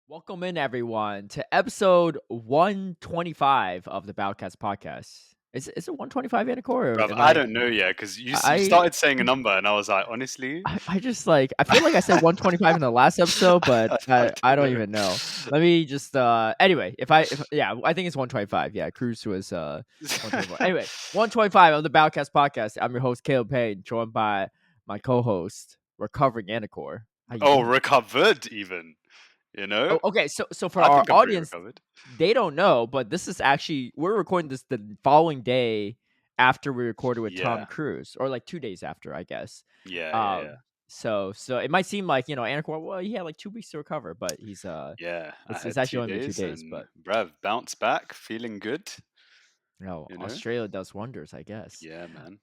Welcome in, everyone, to episode 125 of the Balcast podcast. Is it 125, Anicor? Or Bruv, am I I? don't know yet because you I started saying a number and I was like, honestly, I just I feel like I said 125 in the last episode, but I I don't don't know. even know. Let me just anyway, if yeah, I think it's 125. Yeah, Cruz was 124. Anyway, 125 of the Balcast podcast. I'm your host Caleb Payne, joined by my co-host, recovering Anicor. How you Oh, doing? recovered even, you know? Oh, okay. So for I our think I'm pretty audience, recovered. they don't know, but this is actually we're recording this the following day after we recorded with Tom Yeah, Cruise, or like 2 days after, I guess. yeah, yeah, yeah. Um, so it might seem like Anakin. Well, he had like 2 weeks to recover, but he's Yeah, I it's had actually two only been two days days. and But bruv, bounce back, feeling good, you know? Australia does wonders, I guess. Yeah, man.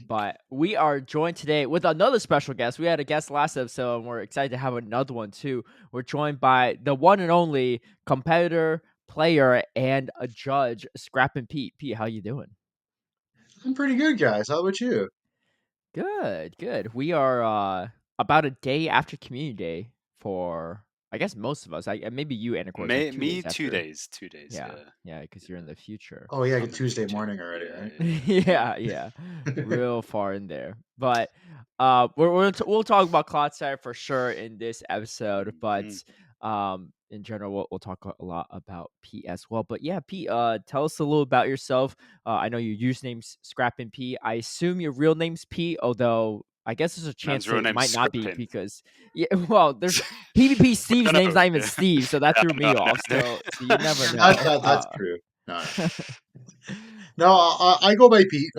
But we are joined today with another special guest. We had a guest last episode, and we're excited to have another one too. We're joined by the one and only competitor, player, and a judge, ScrapinPete. Pete, how you doing? I'm pretty good, guys. How about you? Good, good. We are about a day after Community Day for, I guess, most of us. Maybe you, and of course, like 2 days Me, two after. days, 2 days, Yeah, yeah. yeah, because you're in the future. Oh yeah, I'm in the Tuesday future. morning already, Yeah, right? yeah, Yeah, real far in there. But we'll talk about Clodsire for sure in this episode. But yeah. in general, we'll talk a lot about Pete as well. But yeah, Pete, tell us a little about yourself. I know your username's Scrappin' Pete. I assume your real name's Pete, although I guess there's a chance Man's real it name's might not be Scripin. because well, there's PvP We Steve's don't name's know. not even Yeah, Steve, so that yeah, threw me off. I know. So you never know. That's true. No, no, I go by Pete.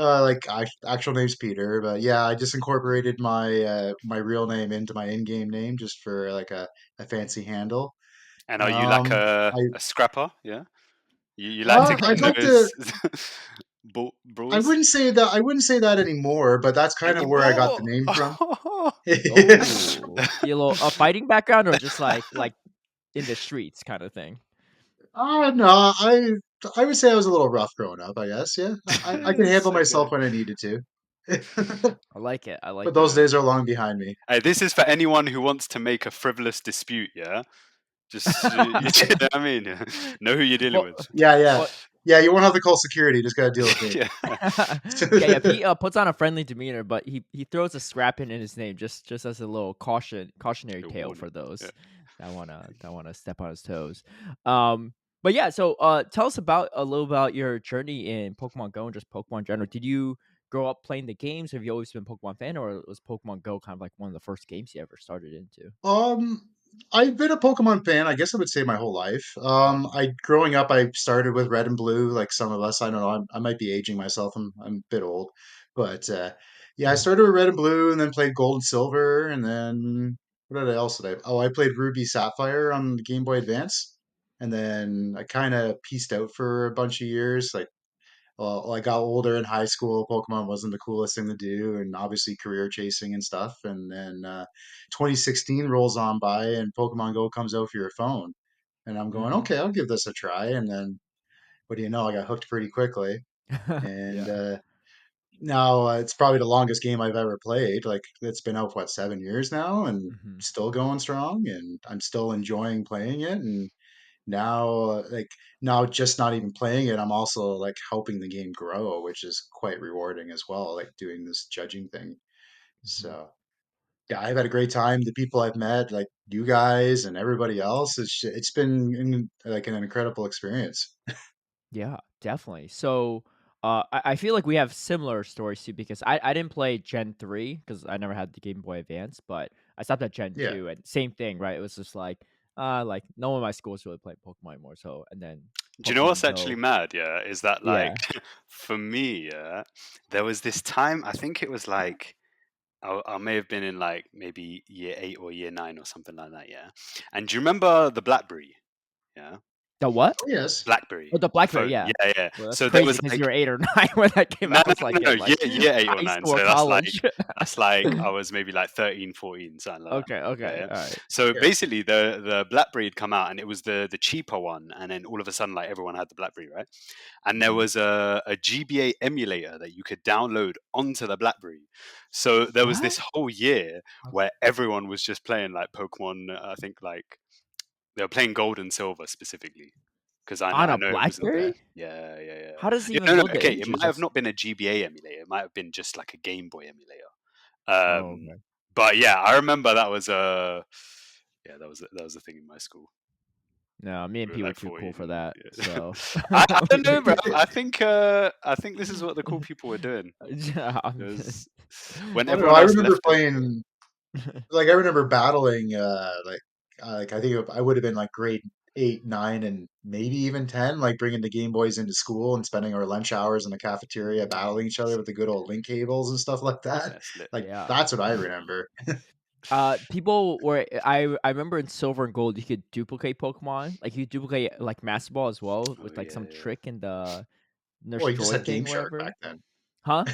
Actual name's Peter, but yeah, I just incorporated my real name into my in-game name just for like a fancy handle. And are you like Um, a, I a scrapper? Yeah. You like to get I'd in like to. those I brawls wouldn't say that. I wouldn't say that anymore, but that's kind of where I got the anymore? name from. Oh, you a little a fighting background or just like in the streets kind of thing? No, I would say I was a little rough growing up. I guess, yeah. I can It's handle myself okay. when I needed to. I like it. I But like those it. Yeah. days are long behind me. Hey, this is for anyone who wants to make a frivolous dispute. Yeah. Just you know what I mean. Know who you're dealing well, with. Yeah, yeah, well, yeah. You won't have to call security. You just gotta deal with me. Yeah. yeah. Pete puts on a friendly demeanor, but he throws a scrapping in his name just as a little cautionary A tale for warning. Yeah. those that wanna step on his toes. But yeah, so tell us about a little about your journey in Pokemon Go and just Pokemon in general. Did you grow up playing the games? Have you always been a Pokemon fan, or was Pokemon Go kind of like one of the first games you ever started into? Um, I've been a Pokemon fan. I guess I would say my whole life. I growing up, I started with Red and Blue. Like some of us, I don't know. I might be aging myself. I'm a bit old, but yeah, I started with Red and Blue, and then played Gold and Silver, and then else did I? Oh, I played Ruby Sapphire on the Game Boy Advance, and then I kind of pieced out for a bunch of years. Well, I got older in high school. Pokemon wasn't the coolest thing to do, and obviously career chasing and stuff. And then 2016 rolls on by, and Pokemon Go comes out for your phone. And I'm going, Mm-hmm. okay, I'll give this a try. And then, what do you know? I got hooked pretty quickly. And Yeah. now it's probably the longest game I've ever played. Like it's been out for what, 7 years now, and Mm-hmm. still going strong. And I'm still enjoying playing it. And now now just not even playing it, I'm also like helping the game grow, which is quite rewarding as well, like doing this judging thing. Mm-hmm. So yeah, I've had a great time. The people I've met, like you guys and everybody else, it's been like an incredible experience. Yeah, definitely. So, I feel like we have similar stories too because I didn't play Gen 3 because I never had the Game Boy Advance, but I stopped at Gen Yeah. 2 and same thing, right? It was just like no one in my school is really playing Pokemon anymore. So, and then Do you know what's Pokemon actually Go. mad? Yeah, is that Yeah. like for me? Yeah, there was this time. I think it was like I may have been in like maybe year 8 or year 9 or something like that. Yeah, and do you remember the BlackBerry? Yeah, The what? Oh yes. Oh, BlackBerry, the the BlackBerry, phone. yeah. Yeah, yeah. Well, that's So there crazy was because you like were 8 or 9 when that came no, out. I no, was like no, no, in like year 8 or high 9. school or So college. that's like I was maybe like 13, 14, something like that. Okay, Yeah, okay, yeah. all right. So Yeah. basically, the BlackBerry had come out, and it was the cheaper one, and then all of a sudden, like everyone had the BlackBerry, right? And there Mhm. was a GBA emulator that you could download onto the BlackBerry. So there was What? this whole year Okay. where everyone was just playing like Pokemon. I think like They were playing Gold and Silver specifically because On I a know it wasn't Okay. BlackBerry? yeah, yeah, yeah. How does it Yeah, even no, no, load the okay. It images? might have That's not been a GBA emulator. It might have been just like a Game Boy emulator. oh, Um, okay. but yeah, I remember that was yeah, that was a thing in my school. No, me and We were P were like too cool 14. for that. Yeah. So I don't know, bro. I think this is what the cool people were doing. Yeah, It I'm was just- when I don't know. everyone I else remember left it. Yeah. playing. Like I remember battling. Like I think I would have been like grade 8, 9, and maybe even 10. Like bringing the Game Boys into school and spending our lunch hours in the cafeteria battling each other with the good old link cables and stuff like that. That's lit. Like yeah. that's what I remember. People were I remember in Silver and Gold you could duplicate Pokemon. Like you duplicate like Master Ball as well Oh with like yeah, some yeah. trick in the Well, Nurse you just Joy had thing, Game Shark back whatever. then. Huh?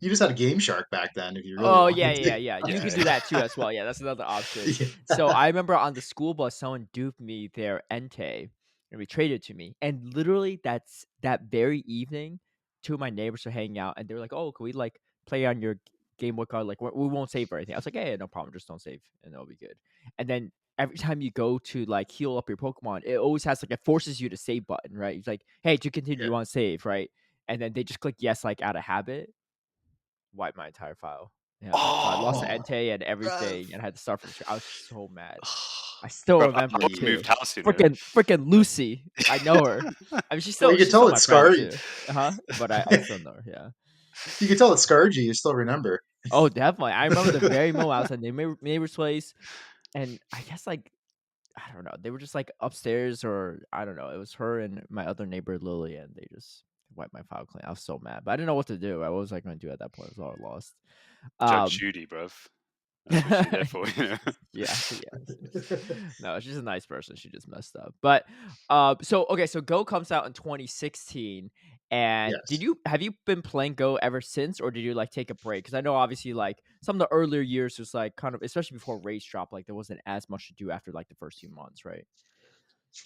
You just had a Game Shark back then if you really Oh yeah, wanted yeah, to. yeah. You could Yeah, do that too as well. Yeah, that's another option. So Yeah. I remember on the school bus, someone duped me their Entei and retraded it to me. And literally, that's that very evening. Two of my neighbors were hanging out, and they were like, "Oh, can we like play on your Game Boy card? Like, we won't save or anything." I was like, "Yeah, no problem. Just don't save, and it'll be good." And then every time you go to like heal up your Pokemon, it always has like it forces you to save button, right? It's like, "Hey, to continue, Yeah. you want to save, right?" And then they just click yes, like out of habit, wipe my entire file. Yeah, so I lost the Oh, Oh, Entei and bruv. everything, and I had to start from scratch. I was so mad. I still Bro, I remember would it have too. moved house, you know. Freaking Lucy, I know her. I mean, well, you could she's tell still it my friend scarred you. too. Huh? But I still know her. Yeah. You could tell it scarred you. You still remember. Oh, definitely. I remember the very moment I was at neighbor's place, and I guess like I don't know, they were just like upstairs, or I don't know. It was her and my other neighbor Lily, and they just wiped my file clean. I was so mad, but I didn't know what to do. I was like going to do at that point. It was all lost. Judge Um, Judy, bruv. That's what she's there for, you know. yeah, no, she's a nice person. She just messed up. But so okay, so Go comes out in 2016. And Yes. have you been playing Go ever since, or did you like take a break? Because I know obviously like some of the earlier years was like kind of, especially before raids dropped, like there wasn't as much to do after like the first few months, right?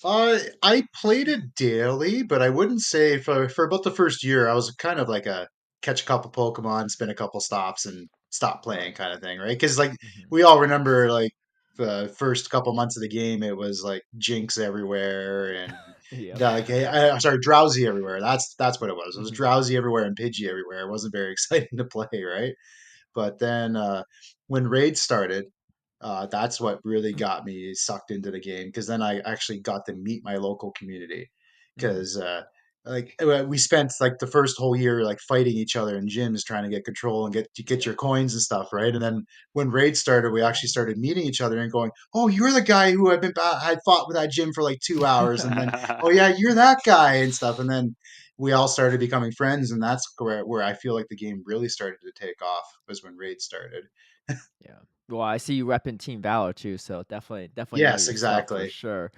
I played it daily, but I wouldn't say for about the first year I was kind of like a catch a couple Pokemon, spin a couple stops, and stop playing Right. kind of thing, right? Because like Hmm. we all remember like the first couple months of the game, it was like Jinx everywhere and Yep. like I'm sorry, Drowsy everywhere. That's what it was. It was Hmm. Drowsy everywhere and Pidgey everywhere. It wasn't very exciting to play, right? But then when raids started, that's what really got me sucked into the game because then I actually got to meet my local community Hmm. because we spent like the first whole year like fighting each other in gyms trying to get control and get Yep. your coins and stuff, right? And then when raids started, we actually started meeting each other and going, "Oh, you're the guy who I fought with that gym for like 2 hours," and then, "Oh yeah, you're that guy," and stuff, and then we all started becoming friends, and that's where I feel like the game really started to take off was when raids started. Yeah. Well, I see you repping Team Valor too, so definitely know Yes, your stuff for exactly. sure.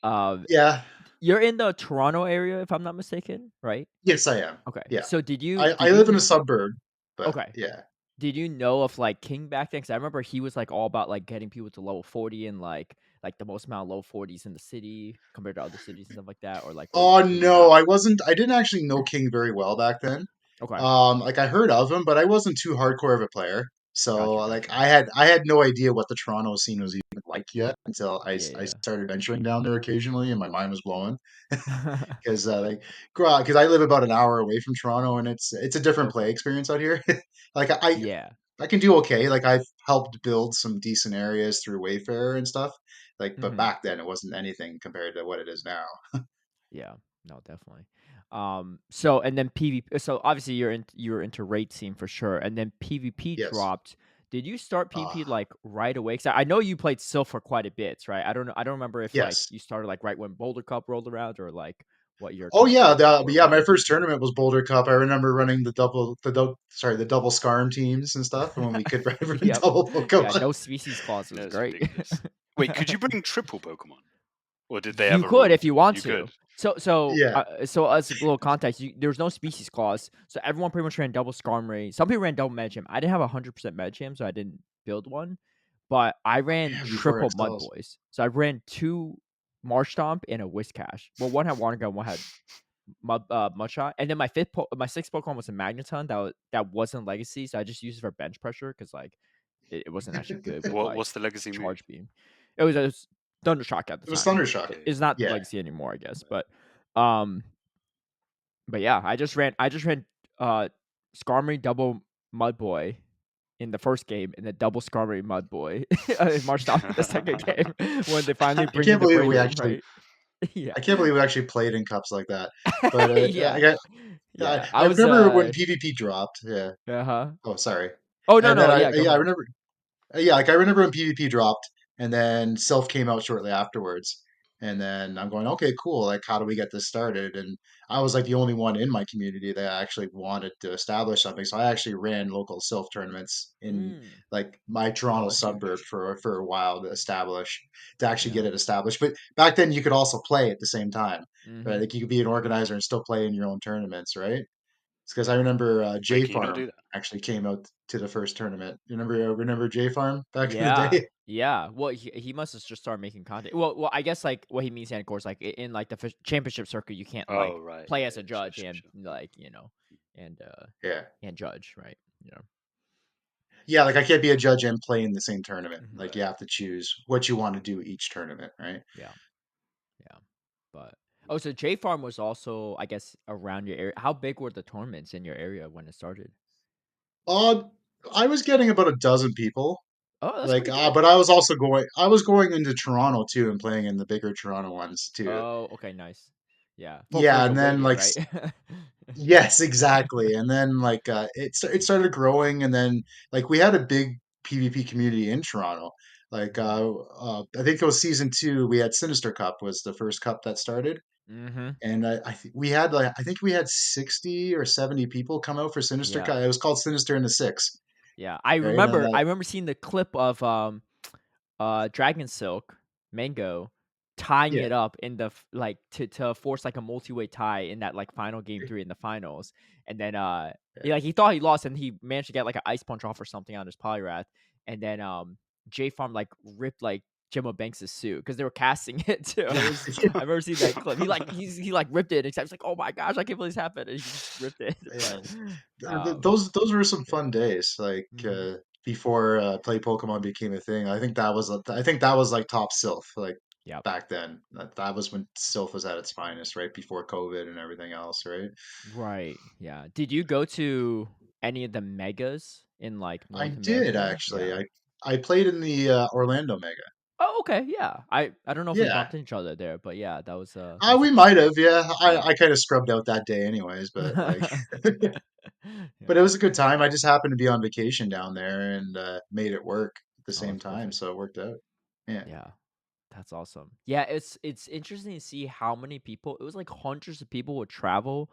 Um, Yeah. you're in the Toronto area, if I'm not mistaken, right? Yes, I am. Okay. Yeah. So I live in a suburb, but okay. yeah. Did you know of like King back then? Because I remember he was like all about like getting people to level 40 and like the most amount of low 40s in the city compared to other cities and stuff like that, or like Oh were you no, not? I didn't actually know King very well back then. Okay. Like I heard of him, but I wasn't too hardcore of a player. So Gotcha, like gotcha. I had no idea what the Toronto scene was even like yet until I Yeah, started venturing down there occasionally and my mind was blown yeah. because because I live about an hour away from Toronto and it's a different play Okay. experience out here. like Yeah. I can do okay. Like I've helped build some decent areas through Wayfair and stuff. Like, but Hmm. back then it wasn't anything compared to what it is now. Yeah. No, definitely. So and then PvP. So obviously you're into raid scene for sure, and then PvP Yes. dropped. Did you start Uh, PvP like right away? Because I know you played Silph for quite a bit, right? I don't know. I don't remember if like yes. you started like right when Boulder Cup rolled around, or like what your Oh kind of yeah, early like where yeah. was My your first PvP? tournament was Boulder Cup. I remember running the double Scarm teams and stuff, and when we could run Yep. double Yeah. Pokemon. No species clause was That's great. ridiculous. Wait, could you bring triple Pokemon? Or did they have You a could rule? if you want You to. could. Yeah, So as a little context, there was no species clause, so everyone pretty much ran double Skarmory. Some people ran double Medicham. I didn't have 100% Medicham, so I didn't build one. But I ran yeah. Before triple Mud installs. Boys. So I ran two Marshtomp and a Whiscash. Well, one had Water Gun, one had Mudshot, and then my sixth Pokemon was a Magneton that wasn't Legacy, so I just used it for bench pressure because like it wasn't actually good with like What's the legacy move? Charge Beam. It was Thundershock at the It was time. Thundershock. It's not Yeah. Legacy anymore, I guess. Um, but yeah, I just ran Skarmory double Mud Boy in the first game, and then double Skarmory Mud Boy in Marshall in the second game when they finally I bring in can't the believe we Breloom, actually right? Yeah. I can't believe we actually played in cups like that. But Yeah. I got Yeah. I I was remember when PvP dropped. Yeah. uh-huh. Oh, sorry. Oh, no, And then no, yeah, go I ahead. remember yeah, like I remember when PvP dropped, and then Sylph came out shortly afterwards. And then I'm going, okay, cool. Like, how do we get this started? And I was like the only one in my community that actually wanted to establish something. So I actually ran local Sylph tournaments in Mm, like my Toronto got you. suburb for a while to actually Yeah. get it established. But back then you could also play at the same time, right? Mhm. Like you could be an organizer and still play in your own tournaments, right? Because I remember Wait, J can you not Farm do that? actually came out to the first tournament. You remember J Farm back in the Yeah. day? Yeah. Well, he must have just started making content. Well, I guess like what he means, of course, like in like the championship circuit, you can't Oh, like right. play Yeah, as a yeah, sure, judge sure, and sure. like and Yeah. and judge, right? You know. Yeah, like I can't be a judge and play in the same tournament. Mhm. Like you Right. have to choose what you want to do each tournament, right? Yeah. Yeah. But oh, so J Farm was also, I guess, around your area. How big were the tournaments in your area when it started? Uh, I was getting about a dozen people. Oh, that's Like, pretty good. but I was going into Toronto too and playing in the bigger Toronto ones too. Oh, okay, nice. Yeah, for Yeah, the and then waiting, like right? yes, exactly. And then like it started growing, and then like we had a big PvP community in Toronto. Like Mhm. I think it was season two. We had Sinister Cup was the first cup that started, Mhm. and we had like I think we had 60 or 70 people come out for Sinister Yeah. Cup. It was called Sinister in the Six, Yeah. I right? And remember I remember seeing the clip of Dragon Silk Mango tying yeah, it up in the like to force like a multi-way tie in that like final game 3 in the finals. And then yeah. he thought he lost and he managed to get like an ice punch off or something on his Polyrath. And then J Farm like ripped like Gemma Banks' suit because they were casting it too. It was Yeah, I've never seen that clip. He like ripped it and he's like, oh my gosh, I can't believe this happened. And he just ripped it. yeah. um Those were some fun days. Like mhm. before Play Pokemon became a thing. I think that was like top Sylph like Yep. back then. That was when Sylph was at its finest, right before COVID and everything else, right? Right. Yeah. Did you go to any of the megas in like I North did America? actually. Yeah. I played in the Orlando Mega. Oh, okay. Yeah. I don't know if we Yeah, bumped into each other there, but yeah, that was a we fun might one. have. Yeah, Yeah. I kind of scrubbed out that day, anyways. But like, but it Yeah. was a good time. I just happened to be on vacation down there and made it work at the Oh, same that's time, perfect. so it worked out. Yeah, Yeah. That's awesome. Yeah, it's interesting to see how many people. It was like hundreds of people would travel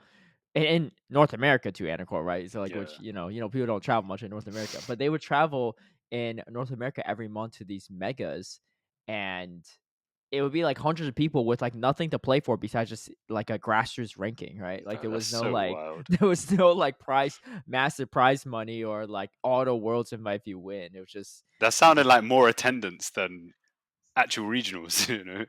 in North America to Anicor, right? So like, which Yeah. people don't travel much in North America, but they would travel in North America every month to these megas, and it would be like hundreds of people with like nothing to play for besides just like a grassroots ranking, right? Like That's so wild. there was no like massive prize money or like auto worlds invite if you win. It was just That you sounded just like more attendance than actual regionals, you know?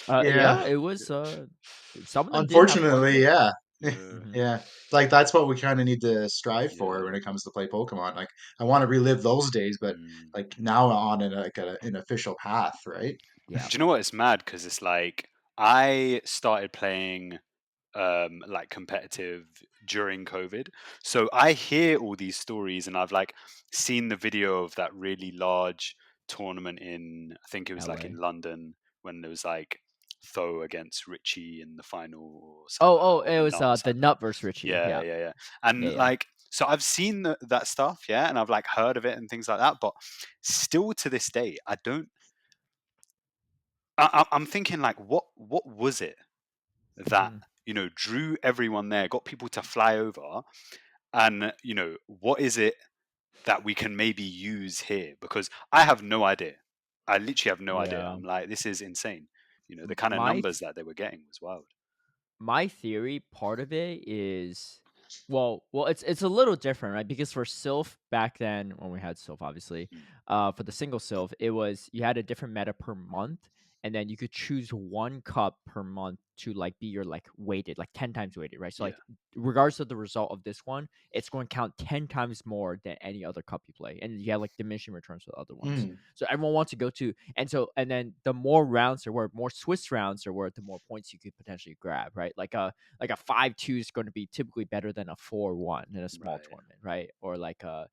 yeah, yeah. it was some of them did have quite a Unfortunately, bit. yeah, Hmm. yeah. Like that's what we kind of need to strive for Yeah. when it comes to play Pokemon. Like I want to relive those days, but Mm. like now on an official path, right? Yeah. Do you know what? It's mad because it's like I started playing like competitive during COVID. So I hear all these stories and I've like seen the video of that really large tournament in I think it was like in LA. London when there was like Tho against Richie in the final or something Oh, like that, or it the was Nut or the something. Nut versus Richie. Yeah, Yeah. yeah, yeah. Yeah, And yeah. like so I've seen that stuff, yeah, and I've like heard of it and things like that, but still to this day I don't I'm thinking like what was it that Mhm. drew everyone there, got people to fly over, and what is it that we can maybe use here? Because I have no idea. I literally have no idea. Yeah. I'm like, this is insane. The kind of My numbers that they were getting was wild. my theory, part of it is well, it's a little different, right? Because for Sylph back then, when we had Sylph, obviously, Mm. for the single Sylph, it was you had a different meta per month, and then you could choose one cup per month to like be your like weighted, like 10 times weighted, right? So Yeah. like regardless of the result of this one, it's going to count 10 times more than any other cup you play, and you have like diminishing returns for the other ones. Mm. So everyone wants to go to, and then the more rounds there were, more Swiss rounds there were, the more points you could potentially grab, right? Like a 5-2 is going to be typically better than a 4-1 in a small Right. tournament, right? Or like a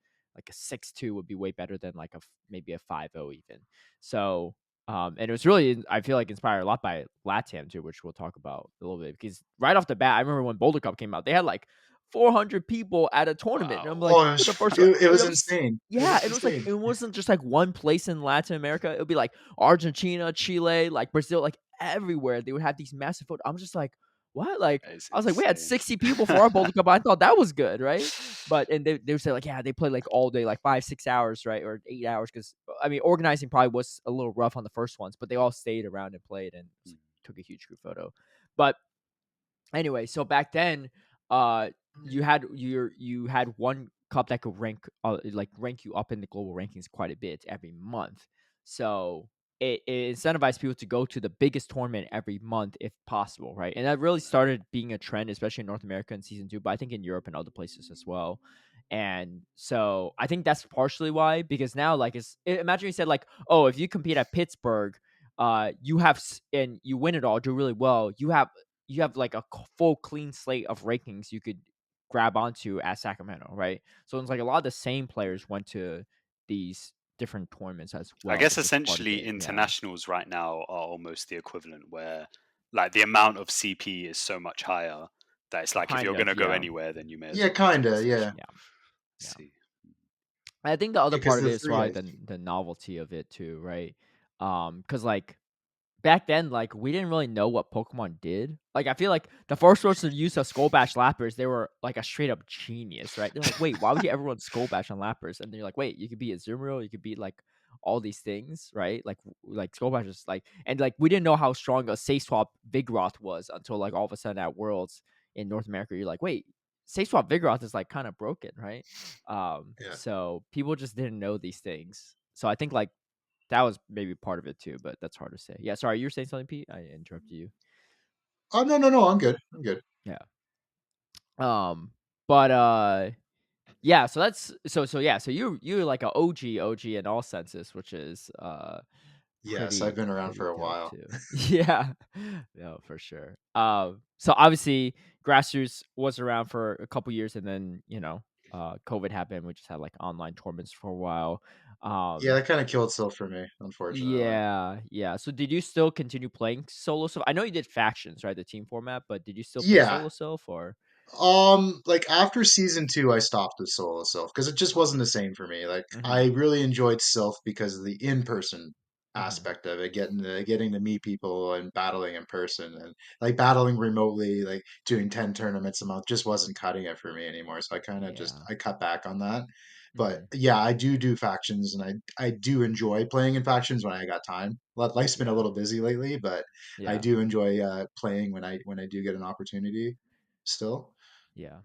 6-2 would be way better than like maybe a 5-0 even. So and it was really, I feel like, inspired a lot by LATAM too, which we'll talk about a little bit, because right off the bat, I remember when Boulder Cup came out, they had like 400 people at a tournament, and Wow. I'm like, Oh, for the first one, it was it was, insane. It yeah, was it was like, insane. it wasn't just like one place in Latin America. It would be like Argentina, Chile, like Brazil, like everywhere. They would have these massive photos. I'm just like, what? Like, That is I was like, we had insane. 60 people for our Boulder Cup. I thought that was good, right? But and they would say like, yeah, they played like all day, like 5-6 hours, right, or 8 hours, because I mean, organizing probably was a little rough on the first ones, but they all stayed around and played and Mm. took a huge group photo. But anyway, so back then, uh, you had one cup that could rank you up in the global rankings quite a bit every month. So it incentivized people to go to the biggest tournament every month if possible, right? And that really started being a trend, especially in North America in season 2, but I think in Europe and other places as well. And so I think that's partially why, because now like imagine you said like, oh, if you compete at Pittsburgh, you have and you win it all, do really well, you have like a full clean slate of rankings you could grab onto at Sacramento, right? So it's like a lot of the same players went to these different tournaments as I well, guess which is part of essentially it. Yeah, internationals right now are almost the equivalent, where like the amount of CP is so much higher that it's like if you're kind going of. to go Yeah, anywhere, then you may as Yeah, well go to kinda. this. Yeah, yeah, yeah. See. I think the other because part of the it is three. probably the novelty of it too, right? Because like back then, like, we didn't really know what Pokemon did. Like, I feel like the first person to use a Skull Bash Lappers, they were like a straight up genius, right? They're like, wait, why would you ever run Skull Bash on Lappers? And then you're like, wait, you could beat Azumarill, you could beat like all these things, right? Like Skull Bash is like, and like we didn't know how strong a Safe Swap Vigoroth was until like all of a sudden at Worlds in North America, you're like, wait, Safe Swap Vigoroth is like kind of broken, right? Yeah. So people just didn't know these things. So I think like that was maybe part of it too, but that's hard to say. Yeah, sorry, you were saying something, Pete? I interrupted you. Oh, no, no, no. I'm good. I'm good. Yeah. But yeah, so that's so yeah, so you're like a OG in all senses, which is Yes, I've been around for pretty a dope while. too. Yeah. No, for sure. So obviously grassroots was around for a couple years, and then, COVID happened. We just had like online tournaments for a while. Yeah, Um that kind of killed Silph for me, unfortunately. Yeah, yeah. So did you still continue playing solo self? I know you did factions, right? The team format, but did you still play Yeah. solo self or? Like after season two, I stopped with solo Sylph because it just wasn't the same for me. Like Mm-hmm. I really enjoyed Sylph because of the in-person Mm-hmm. aspect of it, getting to meet people and battling in person, and like battling remotely, like doing 10 tournaments a month just wasn't cutting it for me anymore. So I kind of just Yeah. I cut back on that. But Mm-hmm. yeah, I do factions, and I do enjoy playing in factions when I got time. Life's been a Yeah. little busy lately, but I Yeah. do enjoy playing when I do get an opportunity still. Yeah.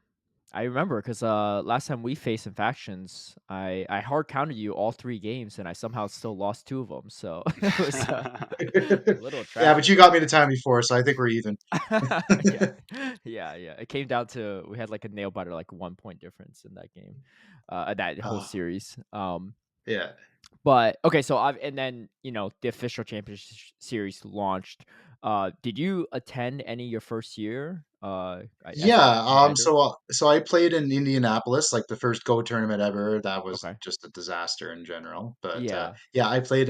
I remember because last time we faced in factions, I hard counted you all 3 games, and I somehow still lost 2 of them. So it was a little Yeah, but you tragic. got me the time before, so I think we're even. Yeah, yeah, yeah. It came down to we had like a nail biter, like 1 point difference in that game, that whole Oh, series. yeah. But okay, so I've and then the official championship series launched. Did you attend any your first year? As a Yeah, competitor? so I played in Indianapolis, like the first Go tournament ever. That was Okay. just a disaster in general. But Yeah. yeah, I played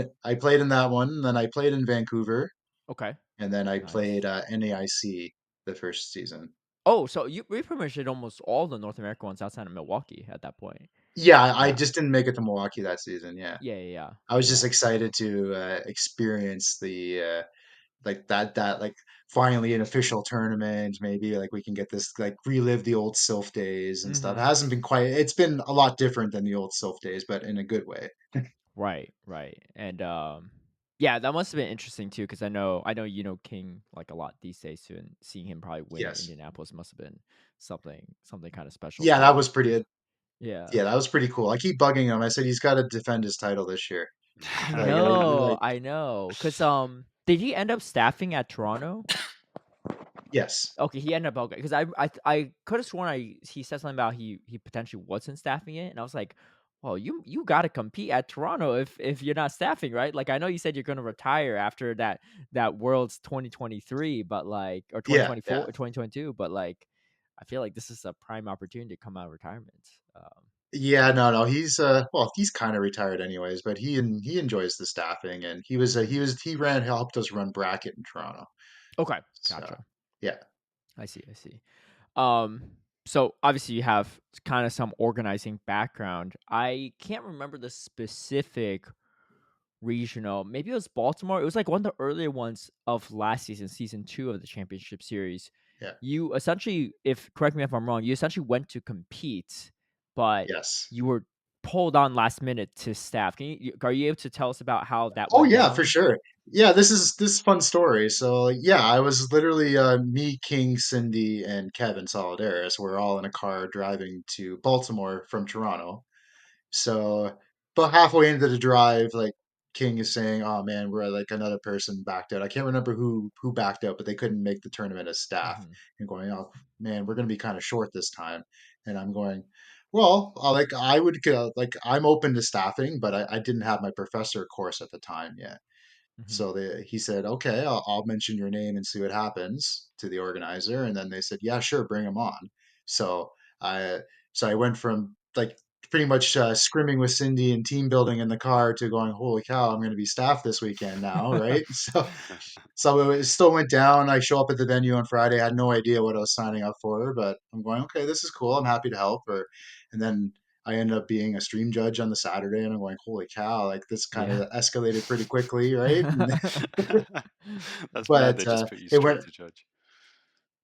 in that one, and then I played in Vancouver, Okay. and then I Nice. played NAIC the first season. Oh, so we pretty much did almost all the North American ones outside of Milwaukee at that point. Yeah, I Yeah. just didn't make it to Milwaukee that season. Yeah. Yeah. Yeah. Yeah. I was just Yeah. excited to experience the like that like finally an official tournament, maybe like we can get this like relive the old Sylph days and stuff. It Mm-hmm. hasn't been quite, it's been a lot different than the old Sylph days, but in a good way. Right. Right. And yeah, that must have been interesting too, because I know King like a lot these days too, and seeing him probably win in Yes. Indianapolis must have been something kind of special Yeah, that too. was pretty Yeah. yeah, that was pretty cool. I keep bugging him. I said he's got to defend his title this year. Like I know, cause did he end up staffing at Toronto? yes, Okay, he ended up okay, because I could have sworn he said something about he potentially wasn't staffing it, and I was like, "Well, you gotta compete at Toronto if you're not staffing, right?" Like, I know you said you're gonna retire after that Worlds 2023, but, like, or yeah, yeah. 2024 or 2022, but, like, I feel like this is a prime opportunity to come out of retirement. Yeah, no, no, he's well, he's kind of retired anyways, but he enjoys the staffing, and he ran helped us run bracket in Toronto. Okay, So gotcha. yeah, I see, I see. So obviously you have kind of some organizing background. I can't remember the specific regional. Maybe it was Baltimore. It was like one of the earlier ones of last season, season 2 of the championship series. yeah, You essentially, if correct me if I'm wrong, you essentially went to compete, but yes. you were pulled on last minute to staff. Are you able to tell us about how that Oh went yeah, for down? sure. Yeah, this is a fun story. So yeah, I was literally me, King, Cindy, and Kevin Solidaris. We're all in a car driving to Baltimore from Toronto. So, but halfway into the drive, like King is saying, "Oh man, we're like another person backed out." I can't remember who backed out, but they couldn't make the tournament as staff. Hmm. And going, "Oh man, we're going to be kind of short this time." And I'm going, "Well, like I would like I'm open to staffing, but I didn't have my professor course at the time yet." Hmm. So he said, "Okay, I'll mention your name and see what happens to the organizer." And then they said, "Yeah, sure, bring him on." So I I went from like pretty much scrimming with Cindy and team building in the car to going, "Holy cow, I'm going to be staffed this weekend now, right?" So it still went down. I show up at the venue on Friday. I had no idea what I was signing up for, but I'm going, "Okay, this is cool. I'm happy to help." And then I ended up being a stream judge on the Saturday, and I'm going, "Holy cow!" Like this kind Yeah. of escalated pretty quickly, right? That's mad. But They just put you it straight went, to judge.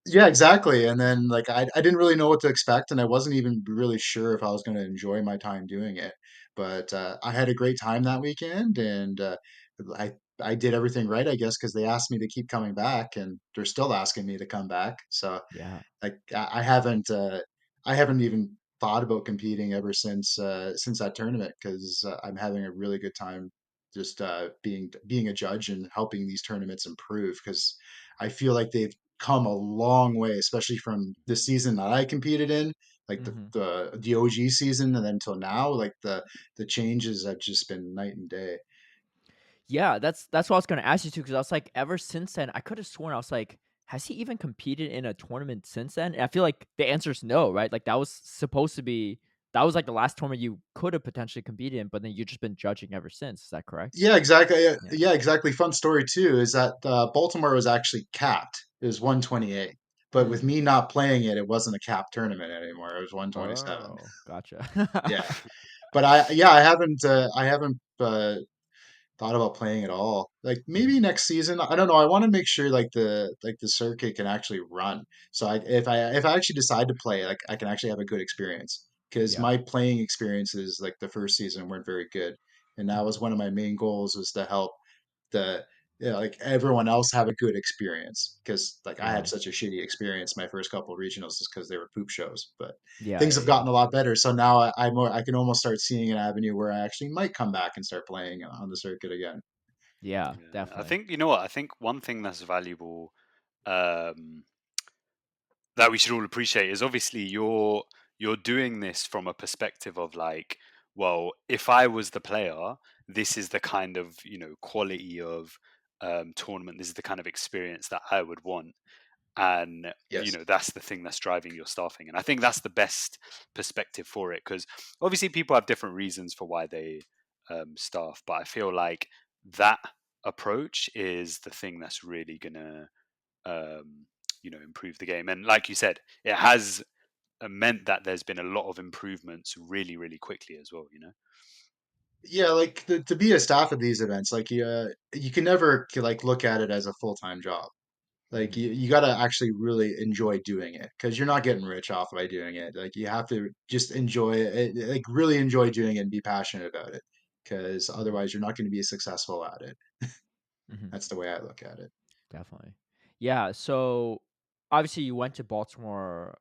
yeah, exactly. And then like I didn't really know what to expect, and I wasn't even really sure if I was going to enjoy my time doing it. But I had a great time that weekend, and I I did everything right, I guess, because they asked me to keep coming back, and they're still asking me to come back. So Yeah. like I haven't even thought about competing ever since that tournament because I'm having a really good time just being a judge and helping these tournaments improve because I feel like they've come a long way, especially from the season that I competed in, like Hmm. the OG season, and then till now, like the changes have just been night and day. Yeah, that's what I was gonna ask you too, because I was like, ever since then, I could have sworn I was like, has he even competed in a tournament since then? And I feel like the answer is no, right? Like that was supposed to be that was like the last tournament you could have potentially competed in, but then you've just been judging ever since. Is that correct? Yeah, exactly. Yeah, Yeah. yeah, exactly. Fun story too is that Baltimore was actually capped. It was 128, but with Mm. me not playing it, it wasn't a capped tournament anymore. It was 127. Oh, gotcha. Yeah, but I haven't thought about playing at all. Like maybe Mhm. next season. I don't know. I want to make sure like the circuit can actually run. So if I actually decide to play, like I can actually have a good experience because Yeah. my playing experiences like the first season weren't very good, and that Mhm. was one of my main goals was to help the like everyone else have a good experience because like I had Right. such a shitty experience my first couple of regionals just because they were poop shows. But Yeah, things yeah, have yeah. gotten a lot better, so now I can almost start seeing an avenue where I actually might come back and start playing on the circuit again. Yeah, Yeah, I definitely. think you know what. I think one thing that's valuable, um, that we should all appreciate is obviously you're doing this from a perspective of like, well, if I was the player, this is the kind of quality of tournament. This is the kind of experience that I would want, and Yes. that's the thing that's driving your staffing. And I think that's the best perspective for it because obviously people have different reasons for why they staff, but I feel like that approach is the thing that's really gonna um, improve the game. And like you said, it has meant that there's been a lot of improvements really, really quickly as well. Yeah, like to be a staff at these events, like you can never like look at it as a full-time job. Like Mhm. you got to actually really enjoy doing it because you're not getting rich off by doing it. Like you have to just enjoy it, like really enjoy doing it and be passionate about it because Mhm. otherwise you're not going to be successful at it. Mhm. That's the way I look at it. Definitely. Yeah, so obviously you went to Baltimore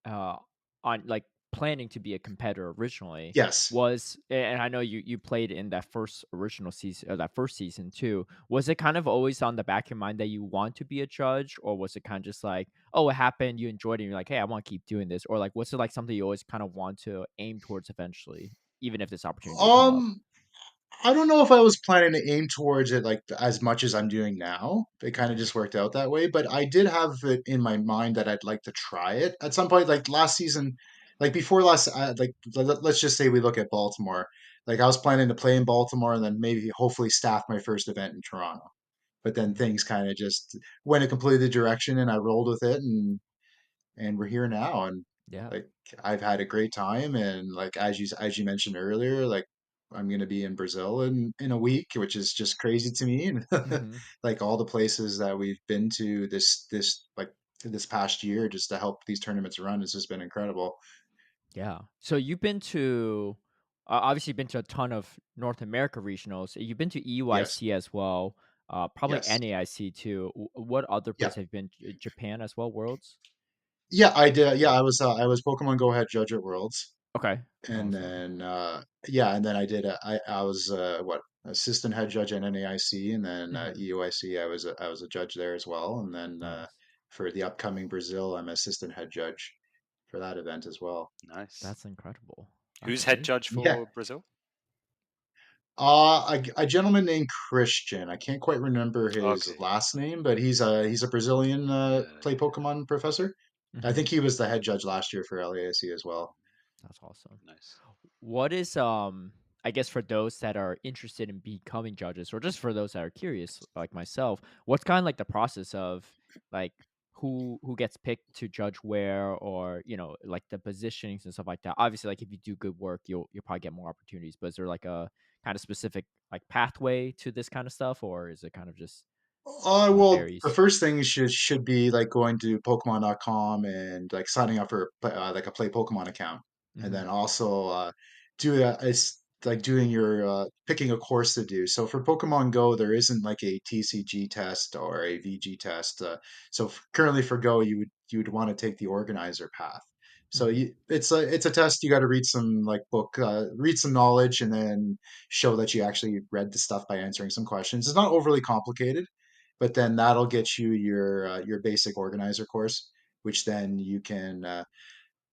uh on like planning to be a competitor originally. Yes. And I know you played in that first original season, or that first season too. Was it kind of always on the back of your mind that you want to be a judge, or was it kind of just like, oh, it happened, you enjoyed it, and you're like, hey, I want to keep doing this, or like, was it like something you always kind of want to aim towards eventually, even if this opportunity did come up? Um, I don't know if I was planning to aim towards it like as much as I'm doing now. It kind of Hmm. just worked out that way, but I did have it in my mind that I'd like to try it at some point. Like last season, like before last, like let's just say we look at Baltimore. Like I was planning to play in Baltimore and then maybe hopefully staff my first event in Toronto. But then Hmm. things kind of just went a completely direction, and I rolled with it, and we're here now, and Yeah. like I've had a great time, and like as you mentioned earlier, like I'm going to be in Brazil in a week, which is just crazy to me, and Hmm. like all the places that we've been to this past year just to help these tournaments run has just been incredible. Yeah. So you've been to, obviously been to a ton of North America regionals. You've been to Yes, EUIC as well. Probably yes, NAIC too. What other yeah, place have you been? Japan as well. Worlds. yeah. I did. Yeah, I was Pokemon Go head judge at Worlds. Okay. And Awesome. then yeah, and then I was what assistant head judge at NAIC, and then Hmm. EUIC I was a judge there as well, and then Nice. for the upcoming Brazil I'm assistant head judge for that event as well. Nice. That's incredible. That's Who's head amazing. judge Yeah. for Brazil? A gentleman named Christian. I can't quite remember his Okay, last name, but he's a Brazilian yeah, play Pokemon professor. I Hmm. think he was the head judge last year for LAIC as well. That's awesome. nice. What is I guess for those that are interested in becoming judges, or just for those that are curious like myself, what's kind of like the process of like who gets picked to judge where, or like the positionings and stuff like that? Obviously, like if you do good work, you'll probably get more opportunities, but is there like a kind of specific like pathway to this kind of stuff, or is it kind of just Well, the varies? first thing should be like going to Pokemon.com and like signing up for like a Play Pokemon account, and Hmm. then also do it's like doing your picking a course to do. So for Pokemon Go, there isn't like a TCG test or a VG test. So currently for Go, you would want to take the organizer path. So Hmm. it's a test. You got to read some like read some knowledge, and then show that you actually read the stuff by answering some questions. It's not overly complicated, but then that'll get you your basic organizer course, which then you can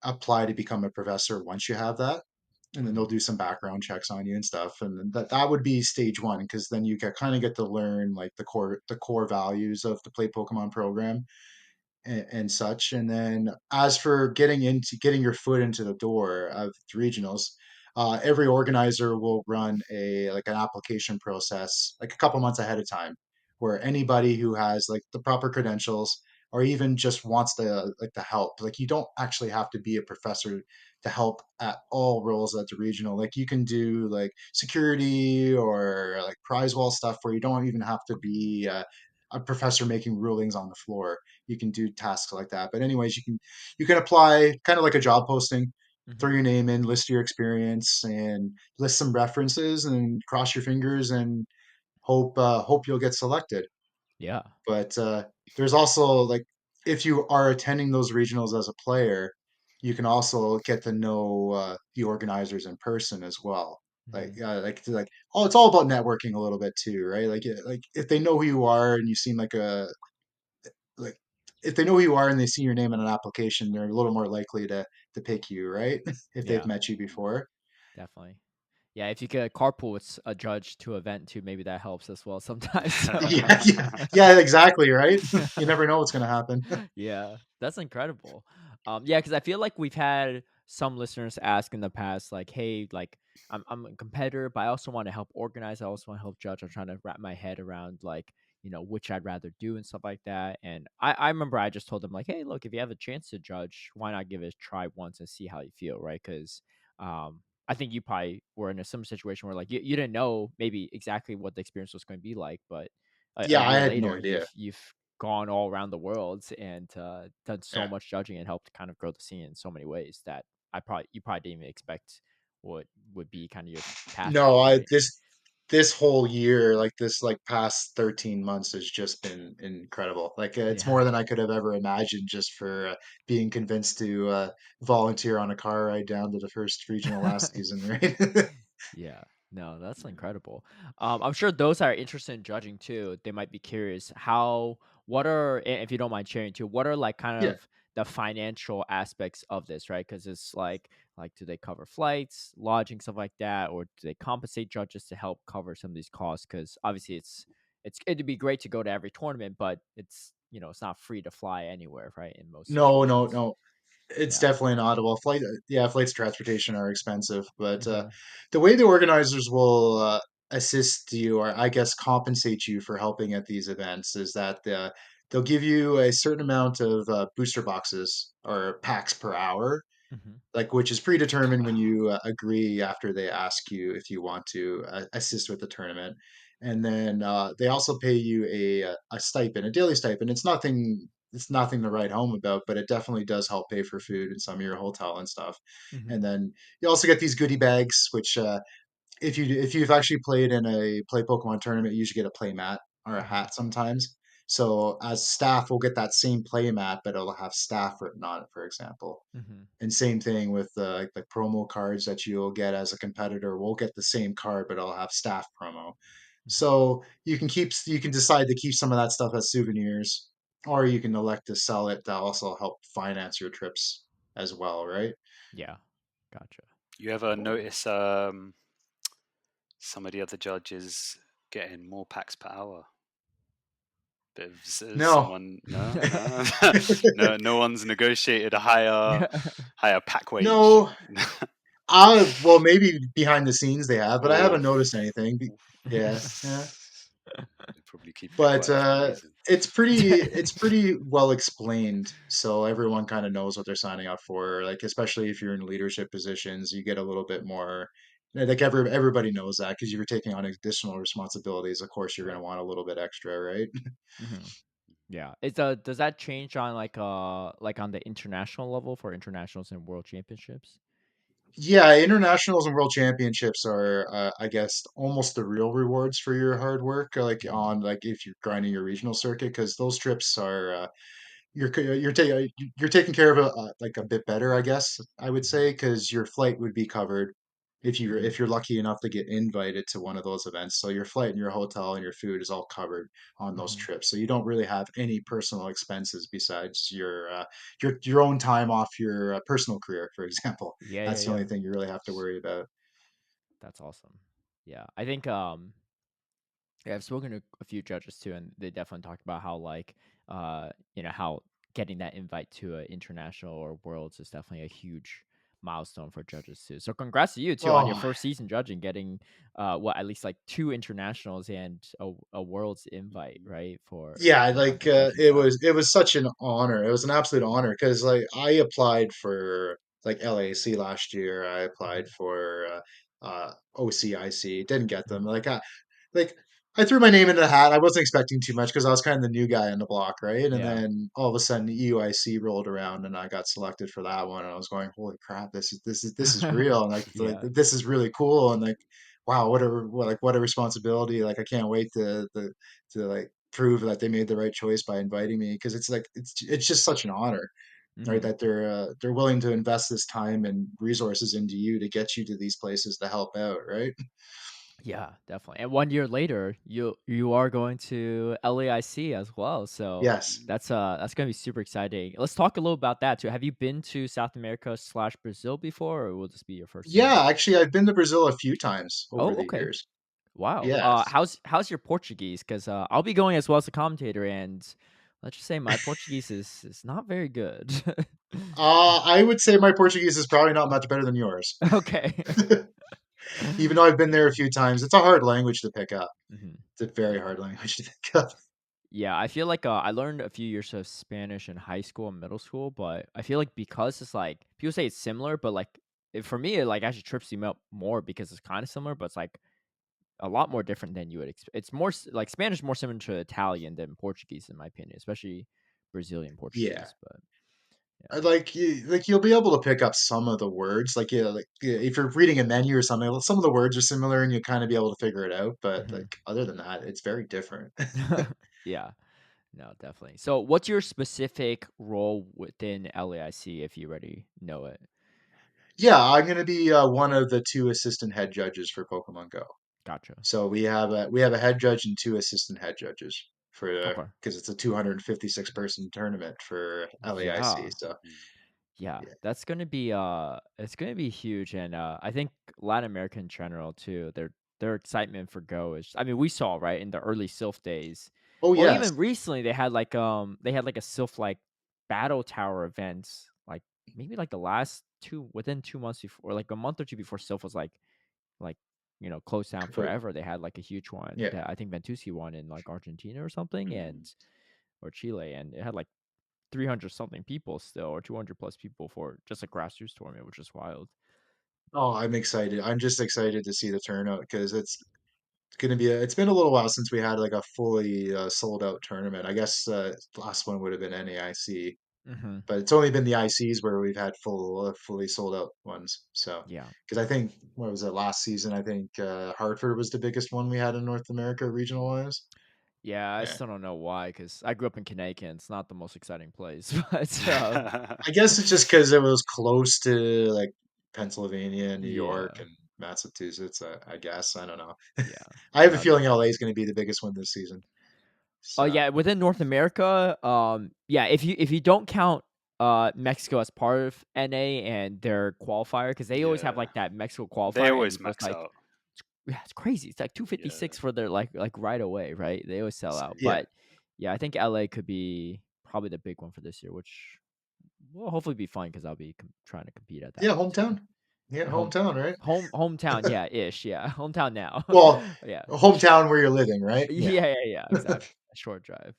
apply to become a professor once you have that. And then they'll Hmm. do some background checks on you and stuff, and then that would be stage one, because then you kind of get to learn like the core values of the Play Pokemon program, and such. And then as for getting your foot into the door of the regionals, every organizer will run a like an application process like a couple months ahead of time, where anybody who has like the proper credentials or even just wants the help, like you don't actually have to be a professor to help at all roles at the regional. Like you can do like security or like prize wall stuff where you don't even have to be a professor making rulings on the floor. You can do tasks like that. But anyways, you can apply kind of like a job posting, throw Hmm. your name in, list your experience, and list some references, and cross your fingers and hope you'll get selected. Yeah. But there's also like if you are attending those regionals as a player, you can also get to know the organizers in person as well. Hmm. Like oh, it's all about networking a little bit too, right? Like if they know who you are and you seem like if they know who you are and they see your name in an application, they're a little more likely to pick you, right? If they've Yeah. met you before. Definitely. Yeah, if you could carpool with a judge to event too, maybe that helps as well sometimes. So Yeah, yeah, yeah, exactly, right? You never know what's going to happen. yeah, that's incredible. Yeah, because I feel like we've had some listeners ask in the past, like, "Hey, like, I'm a competitor, but I also want to help organize. I also want to help judge. I'm trying to wrap my head around like, which I'd rather do and stuff like that." And I remember I just told them like, "Hey, look, if you have a chance to judge, why not give it a try once and see how you feel, right?" Because I think you probably were in a similar situation where like you didn't know maybe exactly what the experience was going to be like, but a Yeah, I year had no later, idea. you've gone all around the world and done so Yeah. much judging and helped kind of grow the scene in so many ways that you probably didn't even expect what would be kind of your No, pathway, I right? this whole year, like this like past 13 months has just been incredible. Like it's Yeah. more than I could have ever imagined just for being convinced to volunteer on a car ride down to the first regional last season, right? Yeah. No, that's incredible. I'm sure those that are interested in judging too, they might be curious what are, if you don't mind sharing too, what are like kind Yeah. of the financial aspects of this, right? Because it's like do they cover flights, lodging, stuff like that, or do they compensate judges to help cover some of these costs? Because obviously it'd be great to go to every tournament, but it's not free to fly anywhere, right? In most No, no, situations. no. It's Yeah. definitely not. Well, yeah, flights of transportation are expensive, but Mm-hmm. the way the organizers will assist you, or I guess compensate you for helping at these events, is that they'll give you a certain amount of booster boxes or packs per hour, Mm-hmm. like which is predetermined when you agree after they ask you if you want to assist with the tournament. And then they also pay you a stipend, a daily stipend. It's nothing to write home about, but it definitely does help pay for food and some of your hotel and stuff. Mm-hmm. And then you also get these goodie bags, which if you've actually played in a play Pokemon tournament, you usually get a play mat or a Mm-hmm. hat sometimes. So as staff, we'll get that same play mat, but it'll have staff written on it, for example. Mm-hmm. And same thing with like promo cards that you'll get as a competitor. We'll get the same card, but it'll have staff promo. Mm-hmm. So you can decide to keep some of that stuff as souvenirs, or you can elect to sell it to also help finance your trips as well, right? Yeah. Gotcha. You ever notice some of the other judges getting more packs per hour? But if No. someone, no, no, no, no one's negotiated a higher pack wage. No. Well, maybe behind the scenes they have, but I Oh, haven't noticed anything. Yeah, yeah. they're probably keeping it But quiet for a reason. it's pretty well explained, so everyone kind of knows what they're signing up for. Like especially if you're in leadership positions, you get a little bit more. Like everybody knows that because you're taking on additional responsibilities. Of course, you're going Right. to want a little bit extra, right? Mm-hmm. Yeah. Does that change on like on the international level for internationals and world championships? Yeah, internationals and world championships are, I guess, almost the real rewards for your hard work. Like Mm-hmm. on like if you're grinding your regional circuit, because those trips are you're taking care of it like a bit better, I guess I would Mm-hmm. say, because your flight would be covered Mm-hmm. if you're lucky enough to get invited to one of those events. So your flight and your hotel and your food is all covered on those Mm-hmm. trips. So you don't really have any personal expenses besides your own time off your personal career, for example. Yeah. Yeah. That's the Yeah. only thing you really have to worry about. That's awesome. Yeah. I think yeah, I've spoken to a few judges too, and they definitely talked about how how getting that invite to an international or worlds is definitely a huge milestone for judges too. So congrats to you too on your Oh, first season judging, getting what at least like two internationals and a worlds invite, right? For yeah, on the judging side. it was such an honor. It was an absolute honor because like I applied for like LAC last year. I applied Hmm. for OCIC. Didn't get them. Hmm. Like I threw my name into the hat. I wasn't expecting too much because I was kind of the new guy on the block, right? And Yeah. then all of a sudden EUIC rolled around and I got selected for that one. And I was going, holy crap, this is real, and like Yeah. this is really cool, and like wow, what a responsibility. Like I can't wait to like prove that they made the right choice by inviting me because it's like it's just such an honor, right? Hmm. That they're willing to invest this time and resources into you to get you to these places to help out, right? Yeah, definitely. And 1 year later, you are going to LAIC as well. So Yes. that's gonna be super exciting. Let's talk a little about that too. Have you been to South America slash Brazil before, or will this be your first time? Yeah, actually, I've been to Brazil a few times over Oh, the okay. years. Wow. Yes. How's your Portuguese? Because I'll be going as well as a commentator, and let's just say my Portuguese is not very good. I would say my Portuguese is probably not much better than yours. Okay. Even though I've been there a few times, it's a hard language to pick up. Hmm. It's a very Yeah. hard language to pick up. Yeah, I feel like I learned a few years of Spanish in high school and middle school, but I feel like because it's like people say it's similar, but like for me, it like actually trips me up more because it's kind of similar, but it's like a lot more different than you would expect. It's more like Spanish is more similar to Italian than Portuguese, in my opinion, especially Brazilian Yeah. Portuguese. But Yeah. like you'll be able to pick up some of the words. Like yeah, like yeah, if you're reading a menu or something, well, some of the words are similar, and you kind of be able to figure it out. But Hmm. like other than that, it's very different. Yeah. No, definitely. So, what's your specific role within LAIC if you already know it? Yeah, I'm gonna be one of the two assistant head judges for Pokemon Go. Gotcha. So we have a head judge and two assistant head judges for Okay. because it's a 256 person tournament for LAIC. Yeah. So Mm. Yeah, yeah. that's gonna be it's gonna be huge, and I think Latin America in general too. Their excitement for Go is. I mean, we saw right in the early Sylph days. Oh Well, yes, even recently they had like a Sylph like battle tower event, like maybe like the last two within 2 months before, or like a month or two before Sylph was like closed down complete. forever. They had like a huge one Yeah. that I think Ventusi won in like Argentina or something, and Mm. or Chile, and it had like 300 something people still, or 200 plus people for just a grassroots tournament, which is wild. Oh, I'm excited. I'm just excited to see the turnout because it's been a little while since we had like a fully sold out tournament. I guess the last one would have been NAIC, Hmm. but it's only been the ICs where we've had fully sold out ones. So, Yeah. because I think what was it last season? I think Hartford was the biggest one we had in North America regional wise. Yeah, I Yeah, still don't know why, because I grew up in Connecticut. And it's not the most exciting place, but I guess it's just because it was close to like Pennsylvania, New York, yeah, and Massachusetts. I guess I don't know. yeah. I have a No, feeling LA is going to be the biggest one this season. oh So yeah, within North America, yeah, if you don't count Mexico as part of NA and their qualifier, because they always have Yeah. like that Mexico They qualifier, and always it goes max like out. yeah, it's crazy. It's like Yeah. 256 for their like right away, right? They always sell out. yeah, But yeah, I think LA could be probably the big one for this year, which will hopefully be fun because I'll be trying to compete at that yeah, one too. hometown. Yeah, Home hometown, right? hometown, yeah, ish, yeah. Hometown now. Well, Yeah. hometown where you're living, right? Yeah. Yeah, exactly. A short drive.